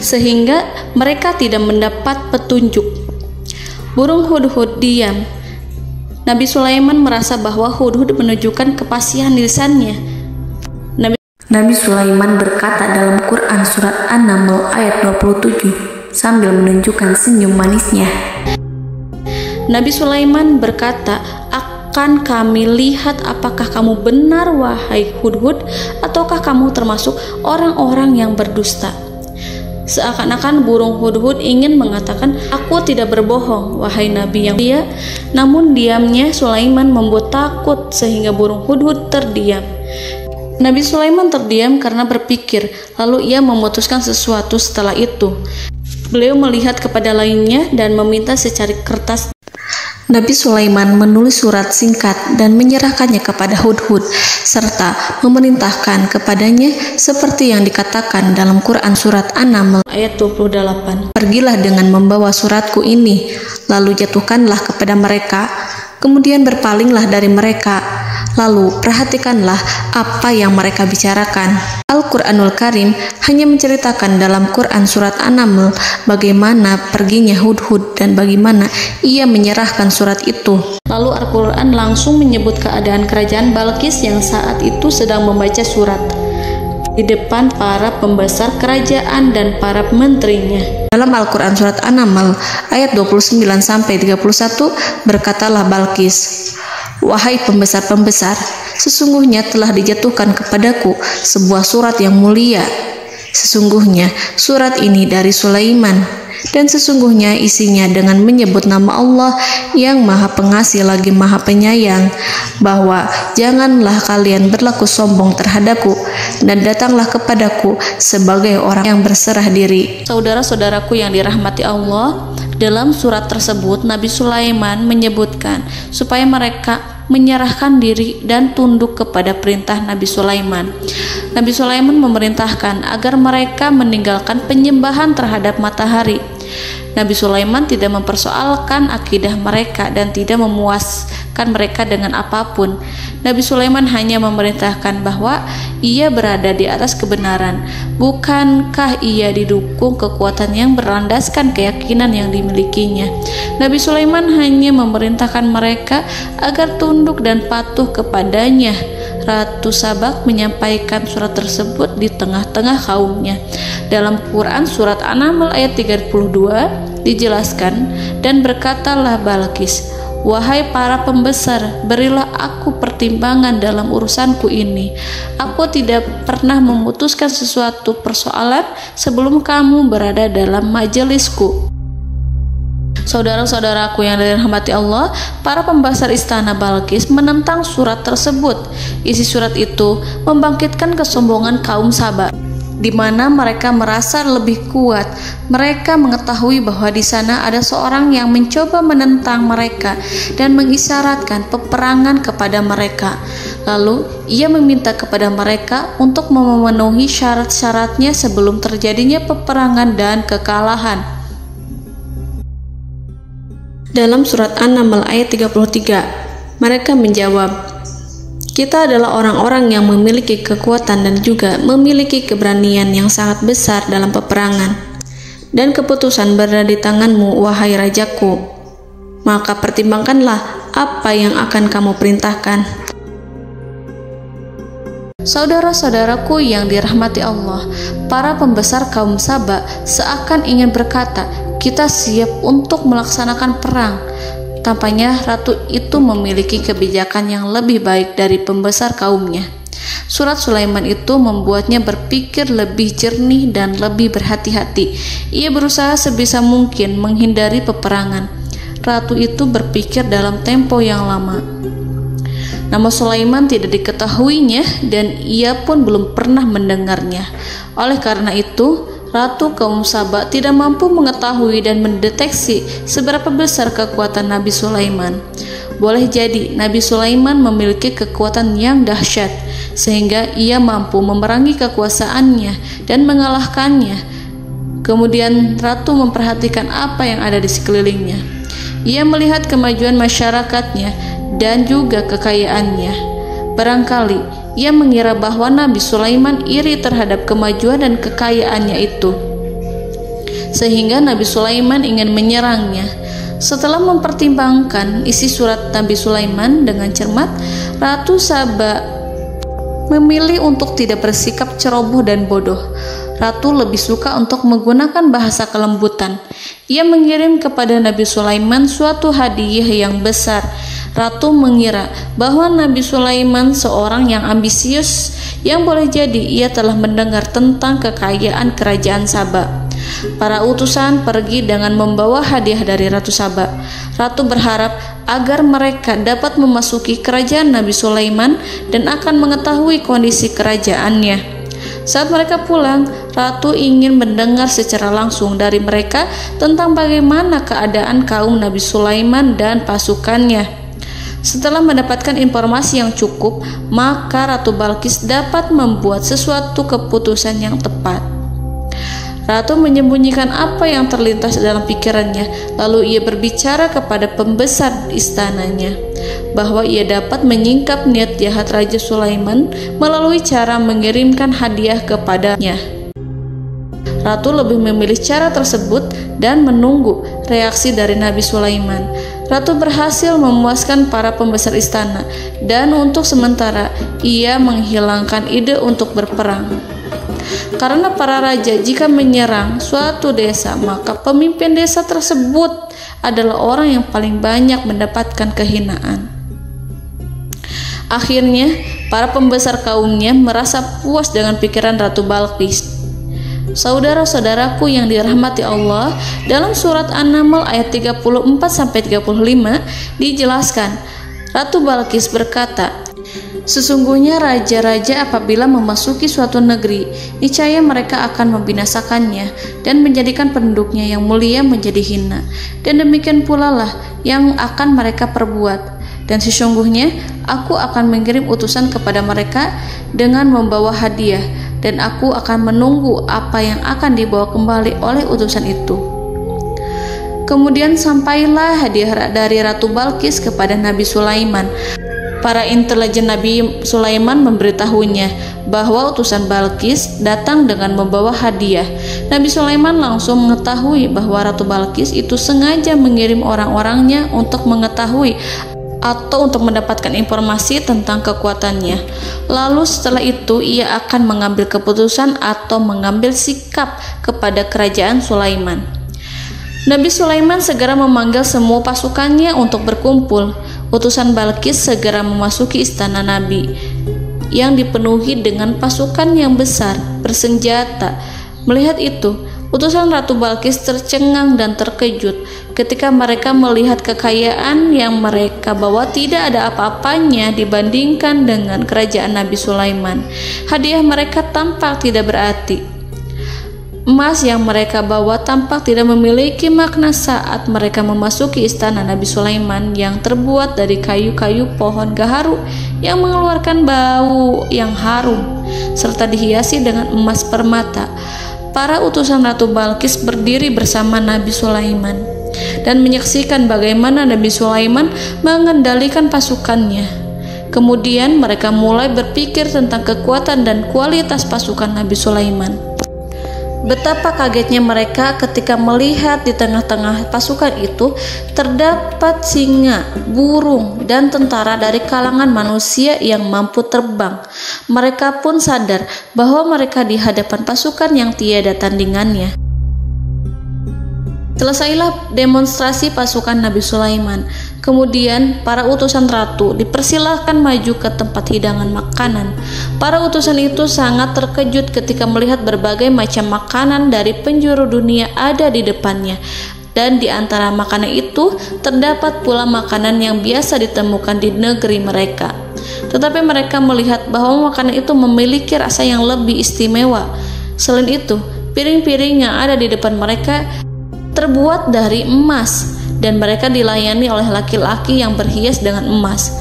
S2: sehingga mereka tidak mendapat petunjuk. Burung hudhud diam. Nabi Sulaiman merasa bahwa hudhud menunjukkan kepasihan lisannya.
S3: Nabi Sulaiman berkata dalam Quran surat An-Naml ayat 27 sambil menunjukkan senyum manisnya.
S2: Nabi Sulaiman berkata, "Akan kami lihat apakah kamu benar wahai hudhud, ataukah kamu termasuk orang-orang yang berdusta." Seakan-akan burung hudhud ingin mengatakan, "Aku tidak berbohong, wahai Nabi yang mulia." Namun diamnya Sulaiman membuat takut sehingga burung hudhud terdiam. Nabi Sulaiman terdiam karena berpikir, lalu ia memutuskan sesuatu setelah itu. Beliau melihat kepada lainnya dan meminta secari kertas.
S3: Nabi Sulaiman menulis surat singkat dan menyerahkannya kepada hudhud serta memerintahkan kepadanya seperti yang dikatakan dalam Quran surat An-Naml
S2: ayat 28.
S3: "Pergilah dengan membawa suratku ini, lalu jatuhkanlah kepada mereka, kemudian berpalinglah dari mereka, lalu perhatikanlah apa yang mereka bicarakan." Al-Quranul Karim hanya menceritakan dalam Quran surat An-Naml bagaimana perginya hudhud dan bagaimana ia menyerahkan surat itu.
S2: Lalu Al-Quran langsung menyebut keadaan kerajaan Balqis yang saat itu sedang membaca surat di depan para pembesar kerajaan dan para menterinya.
S3: Dalam Al-Quran surat An-Naml ayat 29-31 berkatalah Balqis, "Wahai pembesar-pembesar, sesungguhnya telah dijatuhkan kepadaku sebuah surat yang mulia. Sesungguhnya surat ini dari Sulaiman, dan sesungguhnya isinya dengan menyebut nama Allah yang Maha Pengasih lagi Maha Penyayang, bahwa janganlah kalian berlaku sombong terhadapku, dan datanglah kepadaku sebagai orang yang berserah diri."
S2: Saudara-saudaraku yang dirahmati Allah, dalam surat tersebut Nabi Sulaiman menyebutkan supaya mereka menyerahkan diri dan tunduk kepada perintah Nabi Sulaiman. Nabi Sulaiman memerintahkan agar mereka meninggalkan penyembahan terhadap matahari. Nabi Sulaiman tidak mempersoalkan akidah mereka dan tidak memuaskan mereka dengan apapun. Nabi Sulaiman hanya memerintahkan bahwa ia berada di atas kebenaran. Bukankah ia didukung kekuatan yang berlandaskan keyakinan yang dimilikinya? Nabi Sulaiman hanya memerintahkan mereka agar tunduk dan patuh kepadanya. Ratu Sabak menyampaikan surat tersebut di tengah-tengah kaumnya. Dalam Quran surat An-Naml ayat 32 dijelaskan, "Dan berkatalah Balqis, wahai para pembesar, berilah aku pertimbangan dalam urusanku ini. Aku tidak pernah memutuskan sesuatu persoalan sebelum kamu berada dalam majelisku." Saudara-saudaraku yang dirahmati Allah, para pembesar istana Balqis menentang surat tersebut. Isi surat itu membangkitkan kesombongan kaum Sabak, di mana mereka merasa lebih kuat. Mereka mengetahui bahwa di sana ada seorang yang mencoba menentang mereka dan mengisyaratkan peperangan kepada mereka. Lalu ia meminta kepada mereka untuk memenuhi syarat-syaratnya sebelum terjadinya peperangan dan kekalahan. Dalam surat An-Naml ayat 33, mereka menjawab, "Kita adalah orang-orang yang memiliki kekuatan dan juga memiliki keberanian yang sangat besar dalam peperangan. Dan keputusan berada di tanganmu, wahai rajaku. Maka pertimbangkanlah apa yang akan kamu perintahkan." Saudara-saudaraku yang dirahmati Allah, para pembesar kaum Sabak seakan ingin berkata, "Kita siap untuk melaksanakan perang." Tampaknya ratu itu memiliki kebijakan yang lebih baik dari pembesar kaumnya. Surat Sulaiman itu membuatnya berpikir lebih jernih dan lebih berhati-hati. Ia berusaha sebisa mungkin menghindari peperangan. Ratu itu berpikir dalam tempo yang lama. Nama Sulaiman tidak diketahuinya dan ia pun belum pernah mendengarnya. Oleh karena itu, Ratu kaum Sabak tidak mampu mengetahui dan mendeteksi seberapa besar kekuatan Nabi Sulaiman. boleh jadi Nabi Sulaiman memiliki kekuatan yang dahsyat sehingga ia mampu memerangi kekuasaannya dan mengalahkannya. Kemudian ratu memperhatikan apa yang ada di sekelilingnya. Ia melihat kemajuan masyarakatnya dan juga kekayaannya. Barangkali ia mengira bahwa Nabi Sulaiman iri terhadap kemajuan dan kekayaannya itu, sehingga Nabi Sulaiman ingin menyerangnya. Setelah mempertimbangkan isi surat Nabi Sulaiman dengan cermat, Ratu Saba memilih untuk tidak bersikap ceroboh dan bodoh. Ratu lebih suka untuk menggunakan bahasa kelembutan. Ia mengirim kepada Nabi Sulaiman suatu hadiah yang besar. Ratu mengira bahwa Nabi Sulaiman seorang yang ambisius, yang boleh jadi ia telah mendengar tentang kekayaan kerajaan Saba. Para utusan pergi dengan membawa hadiah dari Ratu Saba. Ratu berharap agar mereka dapat memasuki kerajaan Nabi Sulaiman dan akan mengetahui kondisi kerajaannya. Saat mereka pulang, Ratu ingin mendengar secara langsung dari mereka tentang bagaimana keadaan kaum Nabi Sulaiman dan pasukannya. Setelah mendapatkan informasi yang cukup, maka Ratu Balqis dapat membuat sesuatu keputusan yang tepat. Ratu menyembunyikan apa yang terlintas dalam pikirannya, lalu ia berbicara kepada pembesar istananya bahwa ia dapat menyingkap niat jahat Raja Sulaiman melalui cara mengirimkan hadiah kepadanya. Ratu lebih memilih cara tersebut dan menunggu reaksi dari Nabi Sulaiman. Ratu berhasil memuaskan para pembesar istana, dan untuk sementara ia menghilangkan ide untuk berperang. Karena para raja jika menyerang suatu desa, maka pemimpin desa tersebut adalah orang yang paling banyak mendapatkan kehinaan. Akhirnya, para pembesar kaumnya merasa puas dengan pikiran Ratu Balqis. Saudara-saudaraku yang dirahmati Allah, dalam surat An-Naml ayat 34-35 dijelaskan, Ratu Balqis berkata, "Sesungguhnya raja-raja apabila memasuki suatu negeri, niscaya mereka akan membinasakannya dan menjadikan penduduknya yang mulia menjadi hina. Dan demikian pula lah yang akan mereka perbuat. Dan sesungguhnya aku akan mengirim utusan kepada mereka dengan membawa hadiah, dan aku akan menunggu apa yang akan dibawa kembali oleh utusan itu." Kemudian sampailah hadiah dari Ratu Balqis kepada Nabi Sulaiman. Para intelijen Nabi Sulaiman memberitahunya bahwa utusan Balqis datang dengan membawa hadiah. Nabi Sulaiman langsung mengetahui bahwa Ratu Balqis itu sengaja mengirim orang-orangnya untuk mengetahui atau untuk mendapatkan informasi tentang kekuatannya. Lalu setelah itu ia akan mengambil keputusan atau mengambil sikap kepada kerajaan Sulaiman. Nabi Sulaiman segera memanggil semua pasukannya untuk berkumpul. Utusan Balqis segera memasuki istana Nabi yang dipenuhi dengan pasukan yang besar bersenjata. Melihat itu, utusan Ratu Balqis tercengang dan terkejut ketika mereka melihat kekayaan yang mereka bawa tidak ada apa-apanya dibandingkan dengan kerajaan Nabi Sulaiman. Hadiah mereka tampak tidak berarti. Emas yang mereka bawa tampak tidak memiliki makna saat mereka memasuki istana Nabi Sulaiman yang terbuat dari kayu-kayu pohon gaharu yang mengeluarkan bau yang harum serta dihiasi dengan emas permata. Para utusan Ratu Balqis berdiri bersama Nabi Sulaiman dan menyaksikan bagaimana Nabi Sulaiman mengendalikan pasukannya. Kemudian mereka mulai berpikir tentang kekuatan dan kualitas pasukan Nabi Sulaiman. Betapa kagetnya mereka ketika melihat di tengah-tengah pasukan itu terdapat singa, burung, dan tentara dari kalangan manusia yang mampu terbang. Mereka pun sadar bahwa mereka di hadapan pasukan yang tiada tandingannya. Selesailah demonstrasi pasukan Nabi Sulaiman. Kemudian para utusan ratu dipersilahkan maju ke tempat hidangan makanan. Para utusan itu sangat terkejut ketika melihat berbagai macam makanan dari penjuru dunia ada di depannya. Dan di antara makanan itu terdapat pula makanan yang biasa ditemukan di negeri mereka. Tetapi mereka melihat bahwa makanan itu memiliki rasa yang lebih istimewa. Selain itu, piring-piring yang ada di depan mereka terbuat dari emas dan mereka dilayani oleh laki-laki yang berhias dengan emas.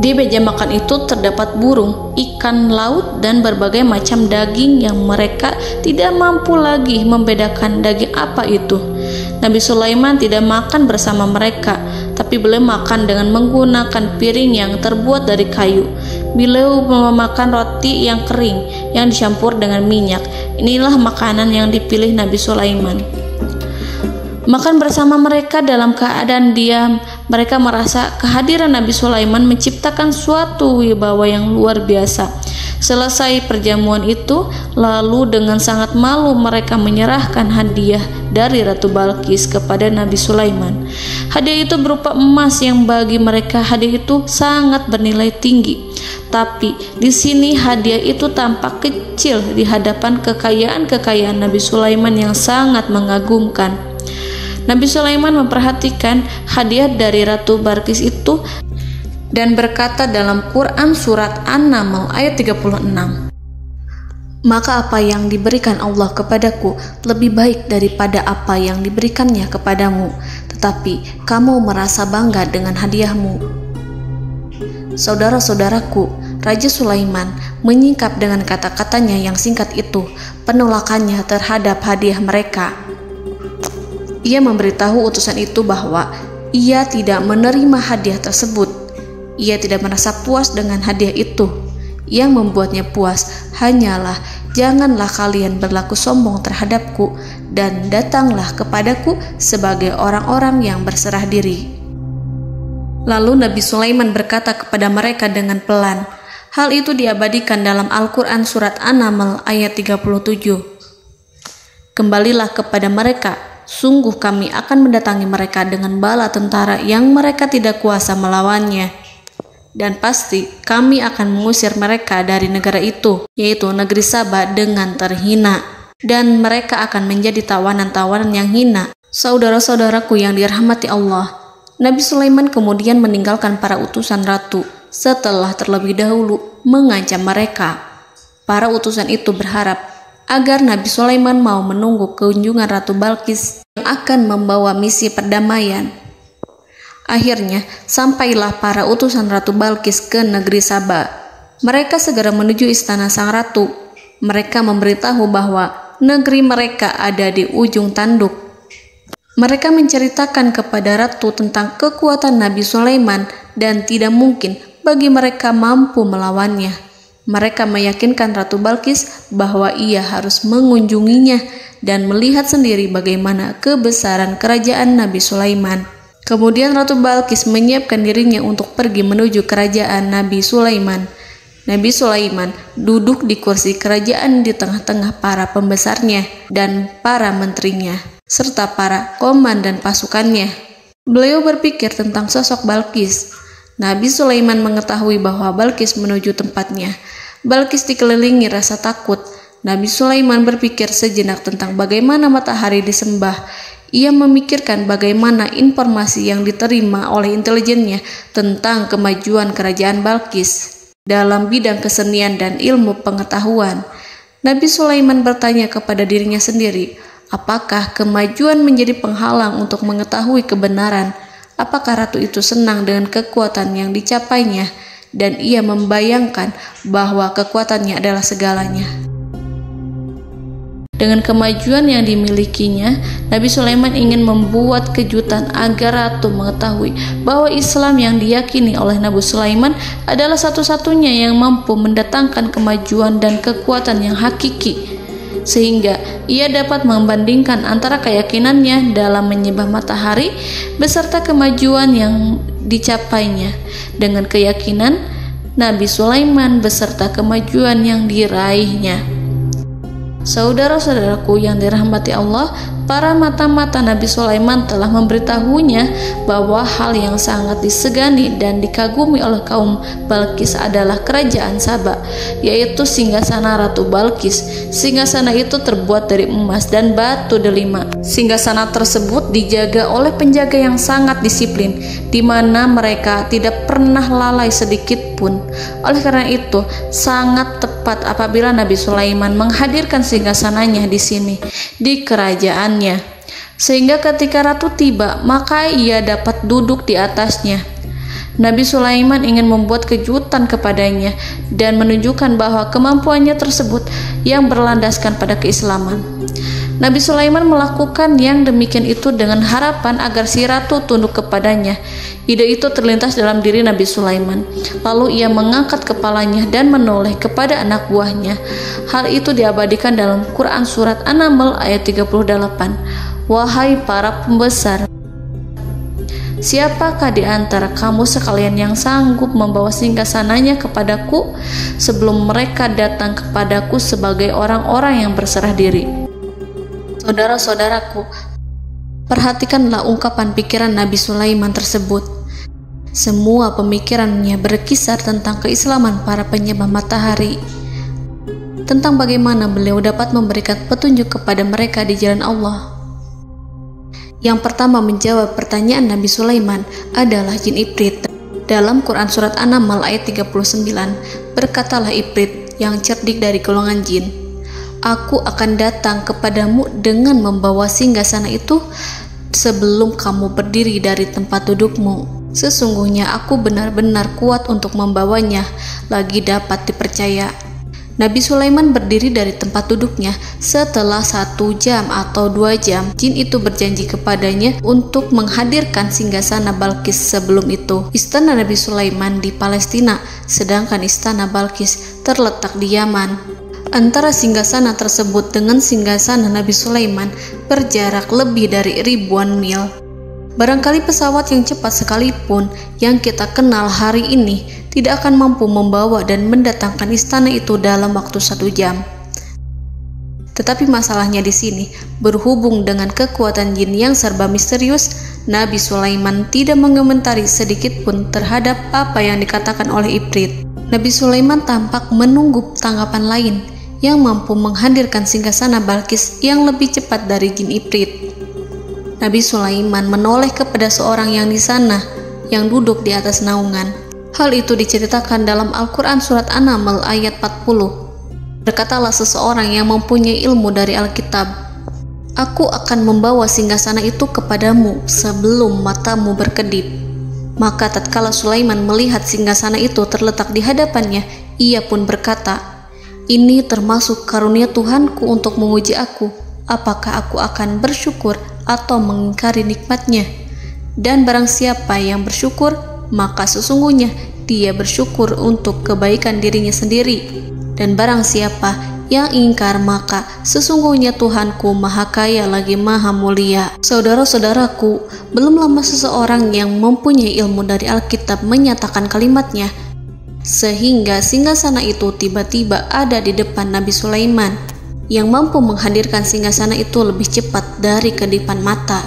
S2: Di meja makan itu terdapat burung, ikan laut, dan berbagai macam daging yang mereka tidak mampu lagi membedakan daging apa itu. Nabi Sulaiman tidak makan bersama mereka, tapi beliau makan dengan menggunakan piring yang terbuat dari kayu. Beliau memakan roti yang kering yang dicampur dengan minyak. Inilah makanan yang dipilih Nabi Sulaiman. Makan bersama mereka dalam keadaan diam, mereka merasa kehadiran Nabi Sulaiman menciptakan suatu wibawa yang luar biasa. Selesai perjamuan itu, lalu dengan sangat malu mereka menyerahkan hadiah dari Ratu Balqis kepada Nabi Sulaiman. Hadiah itu berupa emas yang bagi mereka hadiah itu sangat bernilai tinggi. Tapi di sini hadiah itu tampak kecil di hadapan kekayaan Nabi Sulaiman yang sangat mengagumkan. Nabi Sulaiman memperhatikan hadiah dari Ratu Balqis itu dan berkata dalam Quran surat An-Naml ayat 36, "Maka apa yang diberikan Allah kepadaku lebih baik daripada apa yang diberikannya kepadamu, tetapi kamu merasa bangga dengan hadiahmu." Saudara-saudaraku, Raja Sulaiman menyingkap dengan kata-katanya yang singkat itu penolakannya terhadap hadiah mereka. Ia memberitahu utusan itu bahwa ia tidak menerima hadiah tersebut. Ia tidak merasa puas dengan hadiah itu. Yang membuatnya puas hanyalah, janganlah kalian berlaku sombong terhadapku dan datanglah kepadaku sebagai orang-orang yang berserah diri. Lalu Nabi Sulaiman berkata kepada mereka dengan pelan. Hal itu diabadikan dalam Al-Quran surat An-Naml ayat 37. "Kembalilah kepada mereka, sungguh kami akan mendatangi mereka dengan bala tentara yang mereka tidak kuasa melawannya. Dan pasti kami akan mengusir mereka dari negara itu, yaitu negeri Saba, dengan terhina. Dan mereka akan menjadi tawanan-tawanan yang hina." Saudara-saudaraku yang dirahmati Allah, Nabi Sulaiman kemudian meninggalkan para utusan ratu setelah terlebih dahulu mengancam mereka. Para utusan itu berharap agar Nabi Sulaiman mau menunggu kunjungan Ratu Balqis yang akan membawa misi perdamaian. Akhirnya, sampailah para utusan Ratu Balqis ke negeri Saba. Mereka segera menuju istana sang ratu. Mereka memberitahu bahwa negeri mereka ada di ujung tanduk. Mereka menceritakan kepada ratu tentang kekuatan Nabi Sulaiman dan tidak mungkin bagi mereka mampu melawannya. Mereka meyakinkan Ratu Balqis bahwa ia harus mengunjunginya dan melihat sendiri bagaimana kebesaran kerajaan Nabi Sulaiman. Kemudian Ratu Balqis menyiapkan dirinya untuk pergi menuju kerajaan Nabi Sulaiman. Nabi Sulaiman duduk di kursi kerajaan di tengah-tengah para pembesarnya dan para menterinya, serta para komandan pasukannya. Beliau berpikir tentang sosok Balqis. Nabi Sulaiman mengetahui bahwa Balqis menuju tempatnya. Balqis dikelilingi rasa takut. Nabi Sulaiman berpikir sejenak tentang bagaimana matahari disembah. Ia memikirkan bagaimana informasi yang diterima oleh intelijennya tentang kemajuan kerajaan Balqis dalam bidang kesenian dan ilmu pengetahuan. Nabi Sulaiman bertanya kepada dirinya sendiri, apakah kemajuan menjadi penghalang untuk mengetahui kebenaran? Apakah ratu itu senang dengan kekuatan yang dicapainya? Dan ia membayangkan bahwa kekuatannya adalah segalanya. Dengan kemajuan yang dimilikinya, Nabi Sulaiman ingin membuat kejutan agar ratu mengetahui bahwa Islam yang diyakini oleh Nabi Sulaiman adalah satu-satunya yang mampu mendatangkan kemajuan dan kekuatan yang hakiki, sehingga ia dapat membandingkan antara keyakinannya dalam menyembah matahari beserta kemajuan yang dicapainya dengan keyakinan Nabi Sulaiman beserta kemajuan yang diraihnya. Saudara-saudaraku yang dirahmati Allah, para mata-mata Nabi Sulaiman telah memberitahunya bahwa hal yang sangat disegani dan dikagumi oleh kaum Balqis adalah kerajaan Saba, yaitu singgasana Ratu Balqis. Singgasana itu terbuat dari emas dan batu delima. Singgasana tersebut dijaga oleh penjaga yang sangat disiplin, di mana mereka tidak pernah lalai sedikit pun. Oleh karena itu, sangat tepat apabila Nabi Sulaiman menghadirkan singgasananya di sini, di kerajaannya. sehingga ketika ratu tiba, maka ia dapat duduk di atasnya. Nabi Sulaiman ingin membuat kejutan kepadanya dan menunjukkan bahwa kemampuannya tersebut yang berlandaskan pada keislaman. Nabi Sulaiman melakukan yang demikian itu dengan harapan agar si ratu tunduk kepadanya. Ide itu terlintas dalam diri Nabi Sulaiman. Lalu ia mengangkat kepalanya dan menoleh kepada anak buahnya. Hal itu diabadikan dalam Quran Surat An-Naml ayat 38. Wahai para pembesar, siapakah di antara kamu sekalian yang sanggup membawa singgasananya kepadaku sebelum mereka datang kepadaku sebagai orang-orang yang berserah diri? Saudara-saudaraku, perhatikanlah ungkapan pikiran Nabi Sulaiman tersebut. Semua pemikirannya berkisar tentang keislaman para penyembah matahari, tentang bagaimana beliau dapat memberikan petunjuk kepada mereka di jalan Allah. Yang pertama menjawab pertanyaan Nabi Sulaiman adalah jin Ifrit. Dalam Quran Surat An-Naml ayat 39, berkatalah Ifrit yang cerdik dari golongan jin, "Aku akan datang kepadamu dengan membawa singgasana itu sebelum kamu berdiri dari tempat dudukmu. Sesungguhnya aku benar-benar kuat untuk membawanya, lagi dapat dipercaya." Nabi Sulaiman berdiri dari tempat duduknya. Setelah 1 jam atau 2 jam, jin itu berjanji kepadanya untuk menghadirkan singgasana Balkis. Sebelum itu, istana Nabi Sulaiman di Palestina, sedangkan istana Balkis terletak di Yaman. Antara singgasana tersebut dengan singgasana Nabi Sulaiman berjarak lebih dari ribuan mil. Barangkali pesawat yang cepat sekalipun yang kita kenal hari ini tidak akan mampu membawa dan mendatangkan istana itu dalam waktu 1 jam. Tetapi masalahnya di sini, berhubung dengan kekuatan jin yang serba misterius, Nabi Sulaiman tidak mengomentari sedikit pun terhadap apa yang dikatakan oleh Ifrit. Nabi Sulaiman tampak menunggu tanggapan lain yang mampu menghadirkan singgasana Balkis yang lebih cepat dari jin Ifrit. Nabi Sulaiman menoleh kepada seorang yang di sana, yang duduk di atas naungan. Hal itu diceritakan dalam Al-Quran Surat An-Naml ayat 40. Berkatalah seseorang yang mempunyai ilmu dari Alkitab, "Aku akan membawa singgasana itu kepadamu sebelum matamu berkedip." Maka tatkala Sulaiman melihat singgasana itu terletak di hadapannya, ia pun berkata, "Ini termasuk karunia Tuhanku untuk menguji aku. Apakah aku akan bersyukur atau mengingkari nikmatnya? Dan barang siapa yang bersyukur, maka sesungguhnya dia bersyukur untuk kebaikan dirinya sendiri. Dan barang siapa yang ingkar, maka sesungguhnya Tuhanku maha kaya lagi maha mulia." Saudara-saudaraku, belum lama seseorang yang mempunyai ilmu dari Alkitab menyatakan kalimatnya, sehingga singgasana itu tiba-tiba ada di depan Nabi Sulaiman, yang mampu menghadirkan singgasana itu lebih cepat dari kedipan mata.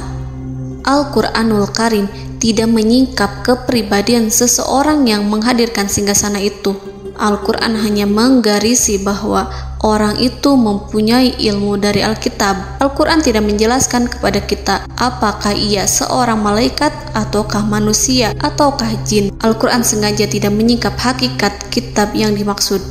S2: Al-Quranul Karim tidak menyingkap kepribadian seseorang yang menghadirkan singgasana itu. Al-Quran hanya menggarisi bahwa orang itu mempunyai ilmu dari Alkitab. Al-Quran tidak menjelaskan kepada kita apakah ia seorang malaikat ataukah manusia ataukah jin. Al-Quran sengaja tidak menyingkap hakikat kitab yang dimaksud.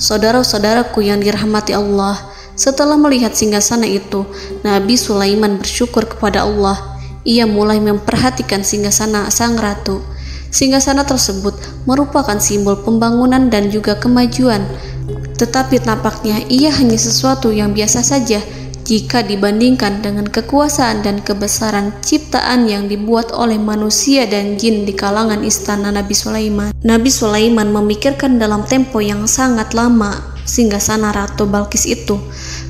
S2: Saudara-saudaraku yang dirahmati Allah, setelah melihat singgasana itu, Nabi Sulaiman bersyukur kepada Allah. Ia mulai memperhatikan singgasana sang ratu. Singgasana tersebut merupakan simbol pembangunan dan juga kemajuan, tetapi tampaknya ia hanya sesuatu yang biasa saja jika dibandingkan dengan kekuasaan dan kebesaran ciptaan yang dibuat oleh manusia dan jin di kalangan istana Nabi Sulaiman. Nabi Sulaiman memikirkan dalam tempo yang sangat lama singgasana Ratu Balkis itu.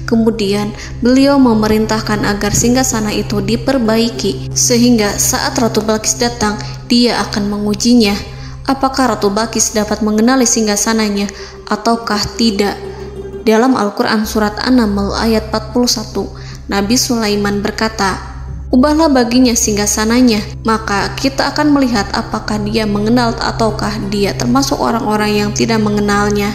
S2: Kemudian beliau memerintahkan agar singgasana itu diperbaiki, sehingga saat Ratu Balkis datang, dia akan mengujinya. Apakah Ratu Balkis dapat mengenali singgasananya ataukah tidak? Dalam Al-Quran Surat An-Naml ayat 41, Nabi Sulaiman berkata, "Ubahlah baginya singgasananya, maka kita akan melihat apakah dia mengenal ataukah dia termasuk orang-orang yang tidak mengenalnya."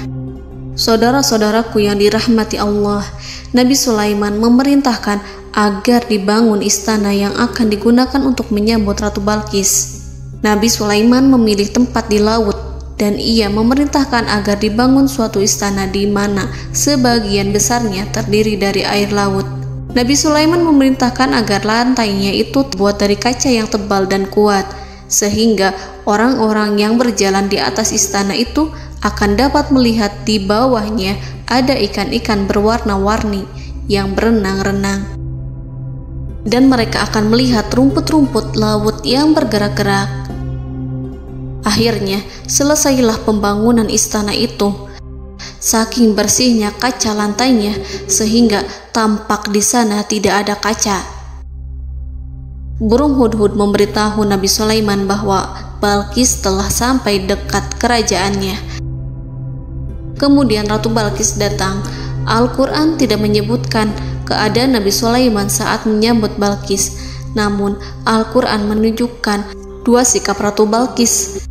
S2: Saudara-saudaraku yang dirahmati Allah, Nabi Sulaiman memerintahkan agar dibangun istana yang akan digunakan untuk menyambut Ratu Balkis. Nabi Sulaiman memilih tempat di laut, dan ia memerintahkan agar dibangun suatu istana di mana sebagian besarnya terdiri dari air laut. Nabi Sulaiman memerintahkan agar lantainya itu terbuat dari kaca yang tebal dan kuat, sehingga orang-orang yang berjalan di atas istana itu akan dapat melihat di bawahnya ada ikan-ikan berwarna-warni yang berenang-renang. Dan mereka akan melihat rumput-rumput laut yang bergerak-gerak. Akhirnya, selesailah pembangunan istana itu. Saking bersihnya kaca lantainya, sehingga tampak di sana tidak ada kaca. Burung hudhud memberitahu Nabi Sulaiman bahwa Balqis telah sampai dekat kerajaannya. Kemudian Ratu Balqis datang. Al-Quran tidak menyebutkan keadaan Nabi Sulaiman saat menyambut Balqis, namun Al-Quran menunjukkan dua sikap Ratu Balqis.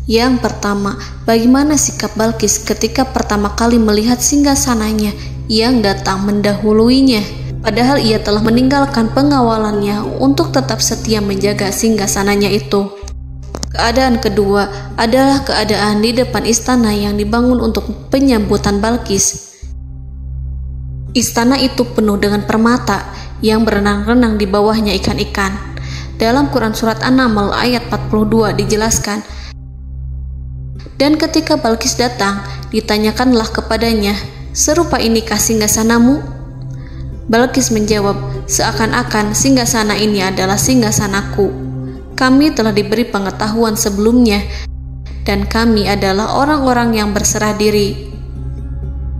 S2: Yang pertama, bagaimana sikap Balqis ketika pertama kali melihat singgasananya yang datang mendahuluinya, padahal ia telah meninggalkan pengawalannya untuk tetap setia menjaga singgasananya itu. Keadaan kedua adalah keadaan di depan istana yang dibangun untuk penyambutan Balqis. Istana itu penuh dengan permata yang berenang-renang di bawahnya ikan-ikan. Dalam Quran Surat An-Naml ayat 42 dijelaskan, dan ketika Balqis datang, ditanyakanlah kepadanya, "Serupa inikah singgasanamu?" Balqis menjawab, "Seakan-akan singgasana ini adalah singgasanaku. Kami telah diberi pengetahuan sebelumnya, dan kami adalah orang-orang yang berserah diri."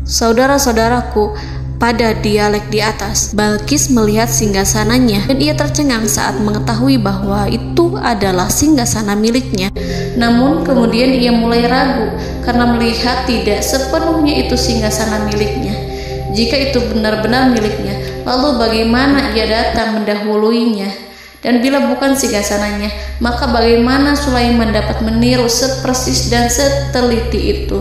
S2: Saudara-saudaraku, pada dialek di atas, Balqis melihat singgasananya dan ia tercengang saat mengetahui bahwa itu adalah singgasana miliknya. Namun kemudian ia mulai ragu karena melihat tidak sepenuhnya itu singgasana miliknya. Jika itu benar-benar miliknya, lalu bagaimana ia datang mendahuluinya? Dan bila bukan singgasananya, maka bagaimana Sulaiman dapat meniru sepersis dan seteliti itu?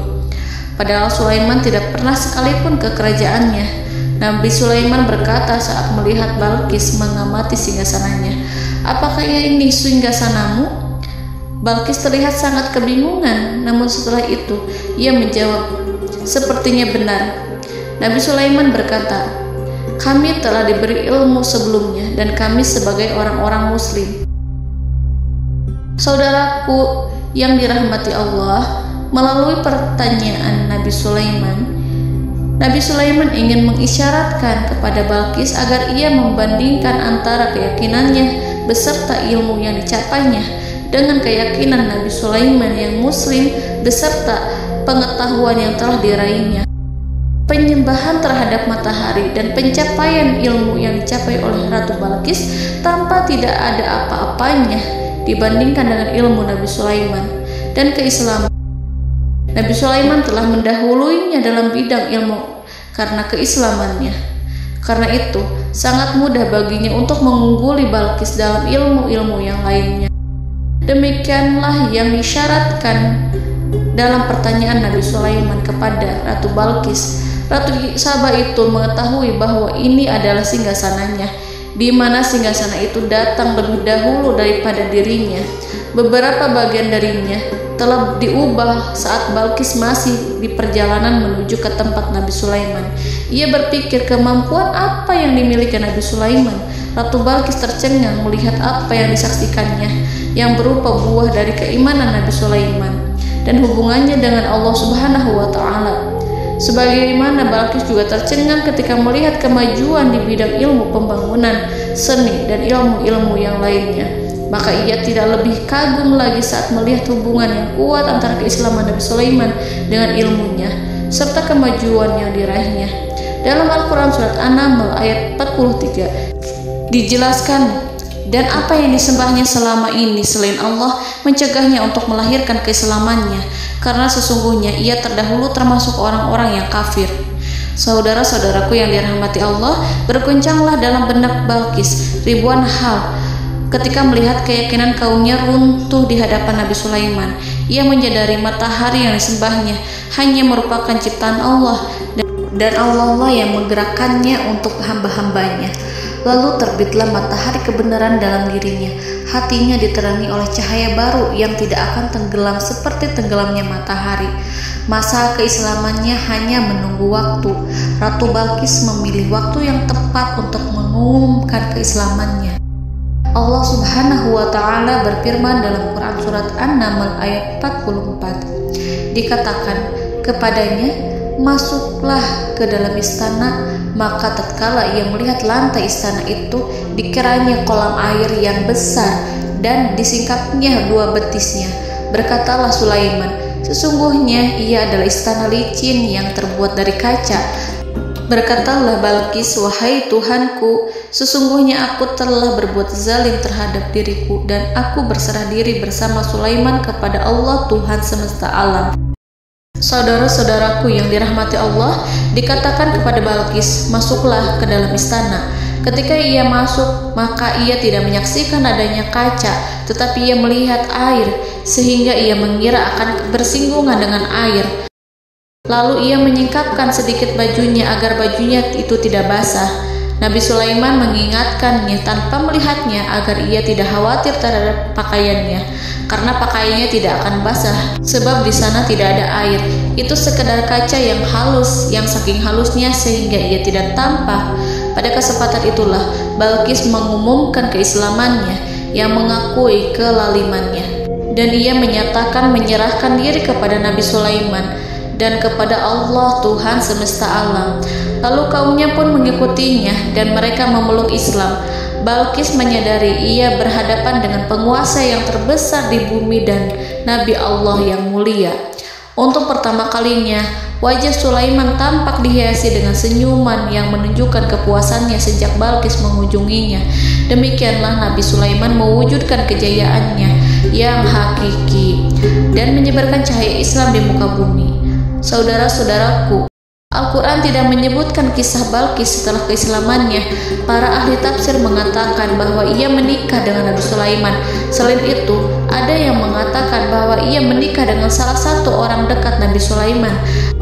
S2: Padahal Sulaiman tidak pernah sekalipun ke kerajaannya. Nabi Sulaiman berkata saat melihat Balqis mengamati singgasananya, "Apakah ini singgasanamu?" Balqis terlihat sangat kebingungan, namun setelah itu ia menjawab, "Sepertinya benar." Nabi Sulaiman berkata, "Kami telah diberi ilmu sebelumnya dan kami sebagai orang-orang muslim." Saudaraku yang dirahmati Allah, melalui pertanyaan Nabi Sulaiman ingin mengisyaratkan kepada Balqis agar ia membandingkan antara keyakinannya beserta ilmu yang dicapainya dengan keyakinan Nabi Sulaiman yang muslim beserta pengetahuan yang telah diraihnya. Penyembahan terhadap matahari dan pencapaian ilmu yang dicapai oleh Ratu Balqis tanpa tidak ada apa-apanya dibandingkan dengan ilmu Nabi Sulaiman dan keislaman. Nabi Sulaiman telah mendahuluinya dalam bidang ilmu karena keislamannya. Karena itu, sangat mudah baginya untuk mengungguli Balqis dalam ilmu-ilmu yang lainnya. Demikianlah yang disyaratkan dalam pertanyaan Nabi Sulaiman kepada Ratu Balqis. Ratu Saba itu mengetahui bahwa ini adalah singgasananya, di mana singgasana itu datang lebih dahulu daripada dirinya. Beberapa bagian darinya telah diubah saat Balqis masih di perjalanan menuju ke tempat Nabi Sulaiman. Ia berpikir kemampuan apa yang dimiliki Nabi Sulaiman. Ratu Balqis tercengang melihat apa yang disaksikannya, yang berupa buah dari keimanan Nabi Sulaiman dan hubungannya dengan Allah Subhanahu wa Ta'ala. Sebagaimana Balqis juga tercengang ketika melihat kemajuan di bidang ilmu pembangunan, seni, dan ilmu-ilmu yang lainnya. Maka ia tidak lebih kagum lagi saat melihat hubungan yang kuat antara keislaman Nabi Sulaiman dengan ilmunya serta kemajuan yang diraihnya. Dalam Al-Quran Surat An-Naml ayat 43 dijelaskan, dan apa yang disembahnya selama ini selain Allah mencegahnya untuk melahirkan keislamannya, karena sesungguhnya ia terdahulu termasuk orang-orang yang kafir. Saudara-saudaraku yang dirahmati Allah, berguncanglah dalam benak Balqis ribuan hal ketika melihat keyakinan kaumnya runtuh di hadapan Nabi Sulaiman. Ia menyadari matahari yang disembahnya hanya merupakan ciptaan Allah, dan Allah lah yang menggerakkannya untuk hamba-hambanya. Lalu terbitlah matahari kebenaran dalam dirinya. Hatinya diterangi oleh cahaya baru yang tidak akan tenggelam seperti tenggelamnya matahari. Masa keislamannya hanya menunggu waktu. Ratu Balqis memilih waktu yang tepat untuk mengumumkan keislamannya. Allah Subhanahu wa Ta'ala berfirman dalam Quran Surat An-Naml ayat 44. Dikatakan kepadanya, masuklah ke dalam istana. Maka tatkala ia melihat lantai istana itu, dikiranya kolam air yang besar dan disingkapnya 2 betisnya. Berkatalah Sulaiman, sesungguhnya ia adalah istana licin yang terbuat dari kaca. Berkatalah Balqis, wahai Tuhanku, sesungguhnya aku telah berbuat zalim terhadap diriku dan aku berserah diri bersama Sulaiman kepada Allah Tuhan semesta alam. Saudara-saudaraku yang dirahmati Allah, dikatakan kepada Balqis, masuklah ke dalam istana. Ketika ia masuk, maka ia tidak menyaksikan adanya kaca, tetapi ia melihat air, sehingga ia mengira akan bersinggungan dengan air. Lalu ia menyingkapkan sedikit bajunya agar bajunya itu tidak basah. Nabi Sulaiman mengingatkannya tanpa melihatnya agar ia tidak khawatir terhadap pakaiannya, karena pakaiannya tidak akan basah sebab di sana tidak ada air. Itu sekedar kaca yang halus, yang saking halusnya sehingga ia tidak tampak. Pada kesempatan itulah Balqis mengumumkan keislamannya yang mengakui kelalimannya, dan ia menyatakan menyerahkan diri kepada Nabi Sulaiman dan kepada Allah Tuhan semesta alam. Lalu kaumnya pun mengikutinya dan mereka memeluk Islam. Balqis menyadari ia berhadapan dengan penguasa yang terbesar di bumi dan Nabi Allah yang mulia. Untuk pertama kalinya, wajah Sulaiman tampak dihiasi dengan senyuman yang menunjukkan kepuasannya sejak Balqis mengunjunginya. Demikianlah Nabi Sulaiman mewujudkan kejayaannya yang hakiki dan menyebarkan cahaya Islam di muka bumi. Saudara-saudaraku, Al-Quran tidak menyebutkan kisah Balqis setelah keislamannya. Para ahli tafsir mengatakan bahwa ia menikah dengan Nabi Sulaiman. Selain itu, ada yang mengatakan bahwa ia menikah dengan salah satu orang dekat Nabi Sulaiman.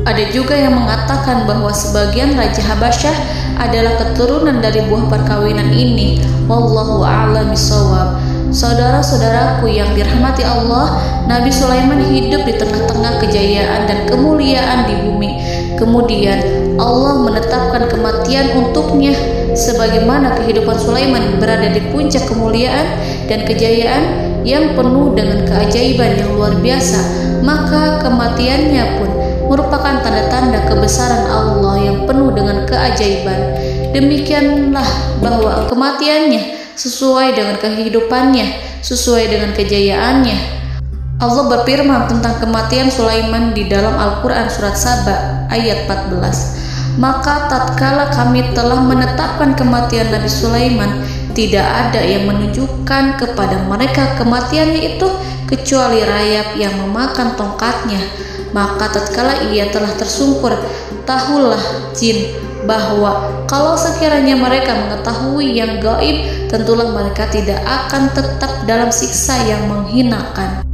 S2: Ada juga yang mengatakan bahwa sebagian Raja Habasyah adalah keturunan dari buah perkawinan ini. Wallahu a'lam bishawab. Saudara-saudaraku yang dirahmati Allah, Nabi Sulaiman hidup di tengah-tengah kejayaan dan kemuliaan di bumi. Kemudian Allah menetapkan kematian untuknya, sebagaimana kehidupan Sulaiman berada di puncak kemuliaan dan kejayaan yang penuh dengan keajaiban yang luar biasa, maka kematiannya pun merupakan tanda-tanda kebesaran Allah yang penuh dengan keajaiban. Demikianlah bahwa kematiannya sesuai dengan kehidupannya, sesuai dengan kejayaannya. Allah berfirman tentang kematian Sulaiman di dalam Al-Quran Surat Saba ayat 14. Maka tatkala kami telah menetapkan kematian Nabi Sulaiman, tidak ada yang menunjukkan kepada mereka kematiannya itu kecuali rayap yang memakan tongkatnya. Maka tatkala ia telah tersungkur, tahulah jin bahwa kalau sekiranya mereka mengetahui yang gaib, tentulah mereka tidak akan tetap dalam siksa yang menghinakan.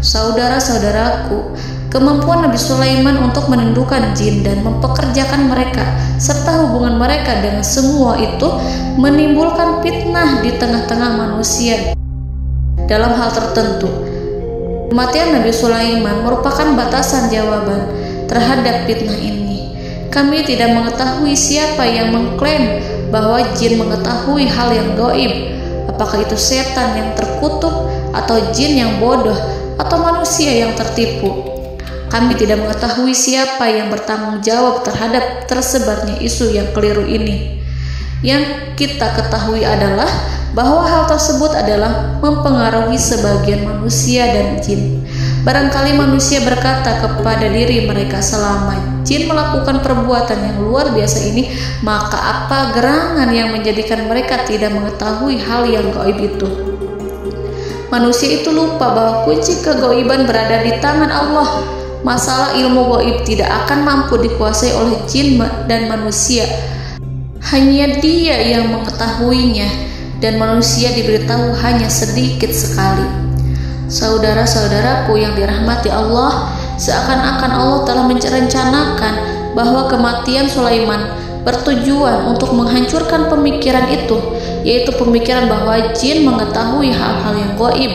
S2: Saudara-saudaraku, kemampuan Nabi Sulaiman untuk menundukkan jin dan mempekerjakan mereka serta hubungan mereka dengan semua itu menimbulkan fitnah di tengah-tengah manusia dalam hal tertentu. Kematian Nabi Sulaiman merupakan batasan jawaban terhadap fitnah ini. Kami tidak mengetahui siapa yang mengklaim bahwa jin mengetahui hal yang gaib. Apakah itu setan yang terkutuk, atau jin yang bodoh, atau manusia yang tertipu? Kami tidak mengetahui siapa yang bertanggung jawab terhadap tersebarnya isu yang keliru ini. Yang kita ketahui adalah bahwa hal tersebut adalah mempengaruhi sebagian manusia dan jin. Barangkali manusia berkata kepada diri mereka, selama jin melakukan perbuatan yang luar biasa ini, maka apa gerangan yang menjadikan mereka tidak mengetahui hal yang gaib itu? Manusia itu lupa bahwa kunci kegaiban berada di tangan Allah. Masalah ilmu gaib tidak akan mampu dikuasai oleh jin dan manusia. Hanya Dia yang mengetahuinya, dan manusia diberitahu hanya sedikit sekali. Saudara-saudaraku yang dirahmati Allah, seakan-akan Allah telah merencanakan bahwa kematian Sulaiman bertujuan untuk menghancurkan pemikiran itu, yaitu pemikiran bahwa jin mengetahui hal-hal yang gaib.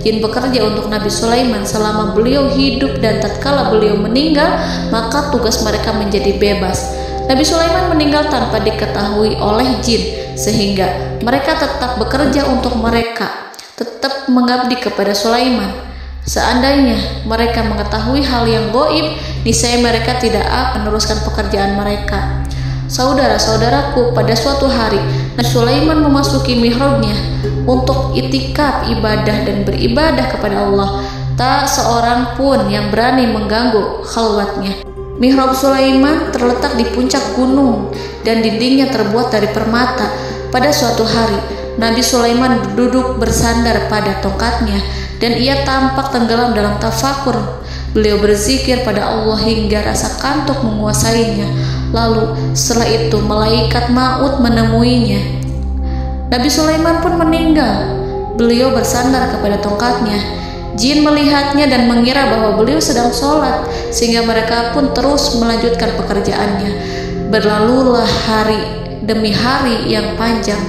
S2: Jin bekerja untuk Nabi Sulaiman selama beliau hidup, dan tatkala beliau meninggal, maka tugas mereka menjadi bebas. Nabi Sulaiman meninggal tanpa diketahui oleh jin, sehingga mereka tetap bekerja untuk mereka, tetap mengabdi kepada Sulaiman. Seandainya mereka mengetahui hal yang gaib, niscaya mereka tidak akan meneruskan pekerjaan mereka. Saudara-saudaraku, pada suatu hari Nabi Sulaiman memasuki mihrabnya untuk itikaf ibadah dan beribadah kepada Allah. Tak seorang pun yang berani mengganggu khalwatnya. Mihrab Sulaiman terletak di puncak gunung dan dindingnya terbuat dari permata. Pada suatu hari, Nabi Sulaiman duduk bersandar pada tongkatnya dan ia tampak tenggelam dalam tafakur. Beliau berzikir pada Allah hingga rasa kantuk menguasainya. Lalu setelah itu malaikat maut menemuinya. Nabi Sulaiman pun meninggal. Beliau bersandar kepada tongkatnya. Jin melihatnya dan mengira bahwa beliau sedang sholat, sehingga mereka pun terus melanjutkan pekerjaannya. Berlalulah hari demi hari yang panjang.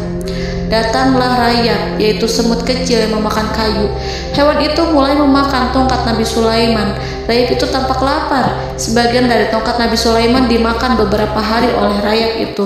S2: Datanglah rayap, yaitu semut kecil yang memakan kayu. Hewan itu mulai memakan tongkat Nabi Sulaiman. Rayap itu tampak lapar. Sebagian dari tongkat Nabi Sulaiman dimakan beberapa hari oleh rayap itu.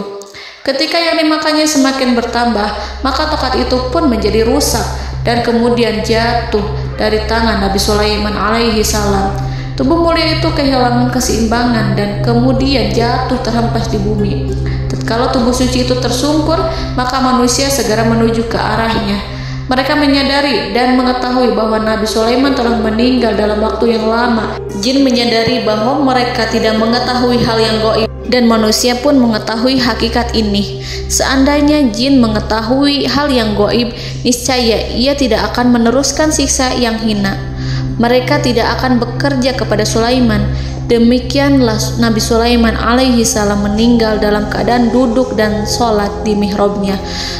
S2: Ketika yang dimakannya semakin bertambah, maka tongkat itu pun menjadi rusak dan kemudian jatuh dari tangan Nabi Sulaiman alaihi salam. Tubuh mulia itu kehilangan keseimbangan dan kemudian jatuh terhempas di bumi. Tatkala tubuh suci itu tersungkur, maka manusia segera menuju ke arahnya. Mereka menyadari dan mengetahui bahwa Nabi Sulaiman telah meninggal dalam waktu yang lama. Jin menyadari bahwa mereka tidak mengetahui hal yang gaib, dan manusia pun mengetahui hakikat ini. Seandainya jin mengetahui hal yang gaib, niscaya ia tidak akan meneruskan siksa yang hina. Mereka tidak akan bekerja kepada Sulaiman. Demikianlah Nabi Sulaiman alaihi salam meninggal dalam keadaan duduk dan sholat di mihrabnya.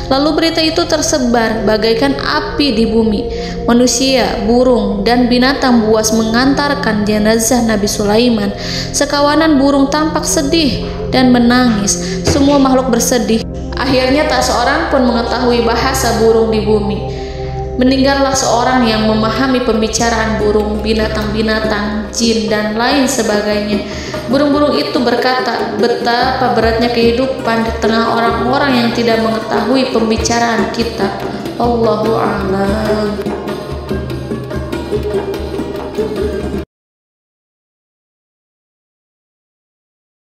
S2: Lalu berita itu tersebar bagaikan api di bumi. Manusia, burung, dan binatang buas mengantarkan jenazah Nabi Sulaiman. Sekawanan burung tampak sedih dan menangis. Semua makhluk bersedih. Akhirnya tak seorang pun mengetahui bahasa burung di bumi. Meninggallah seorang yang memahami pembicaraan burung, binatang-binatang, jin, dan lain sebagainya. Burung-burung itu berkata, betapa beratnya kehidupan di tengah orang-orang yang tidak mengetahui pembicaraan kita. Allahu a'lam.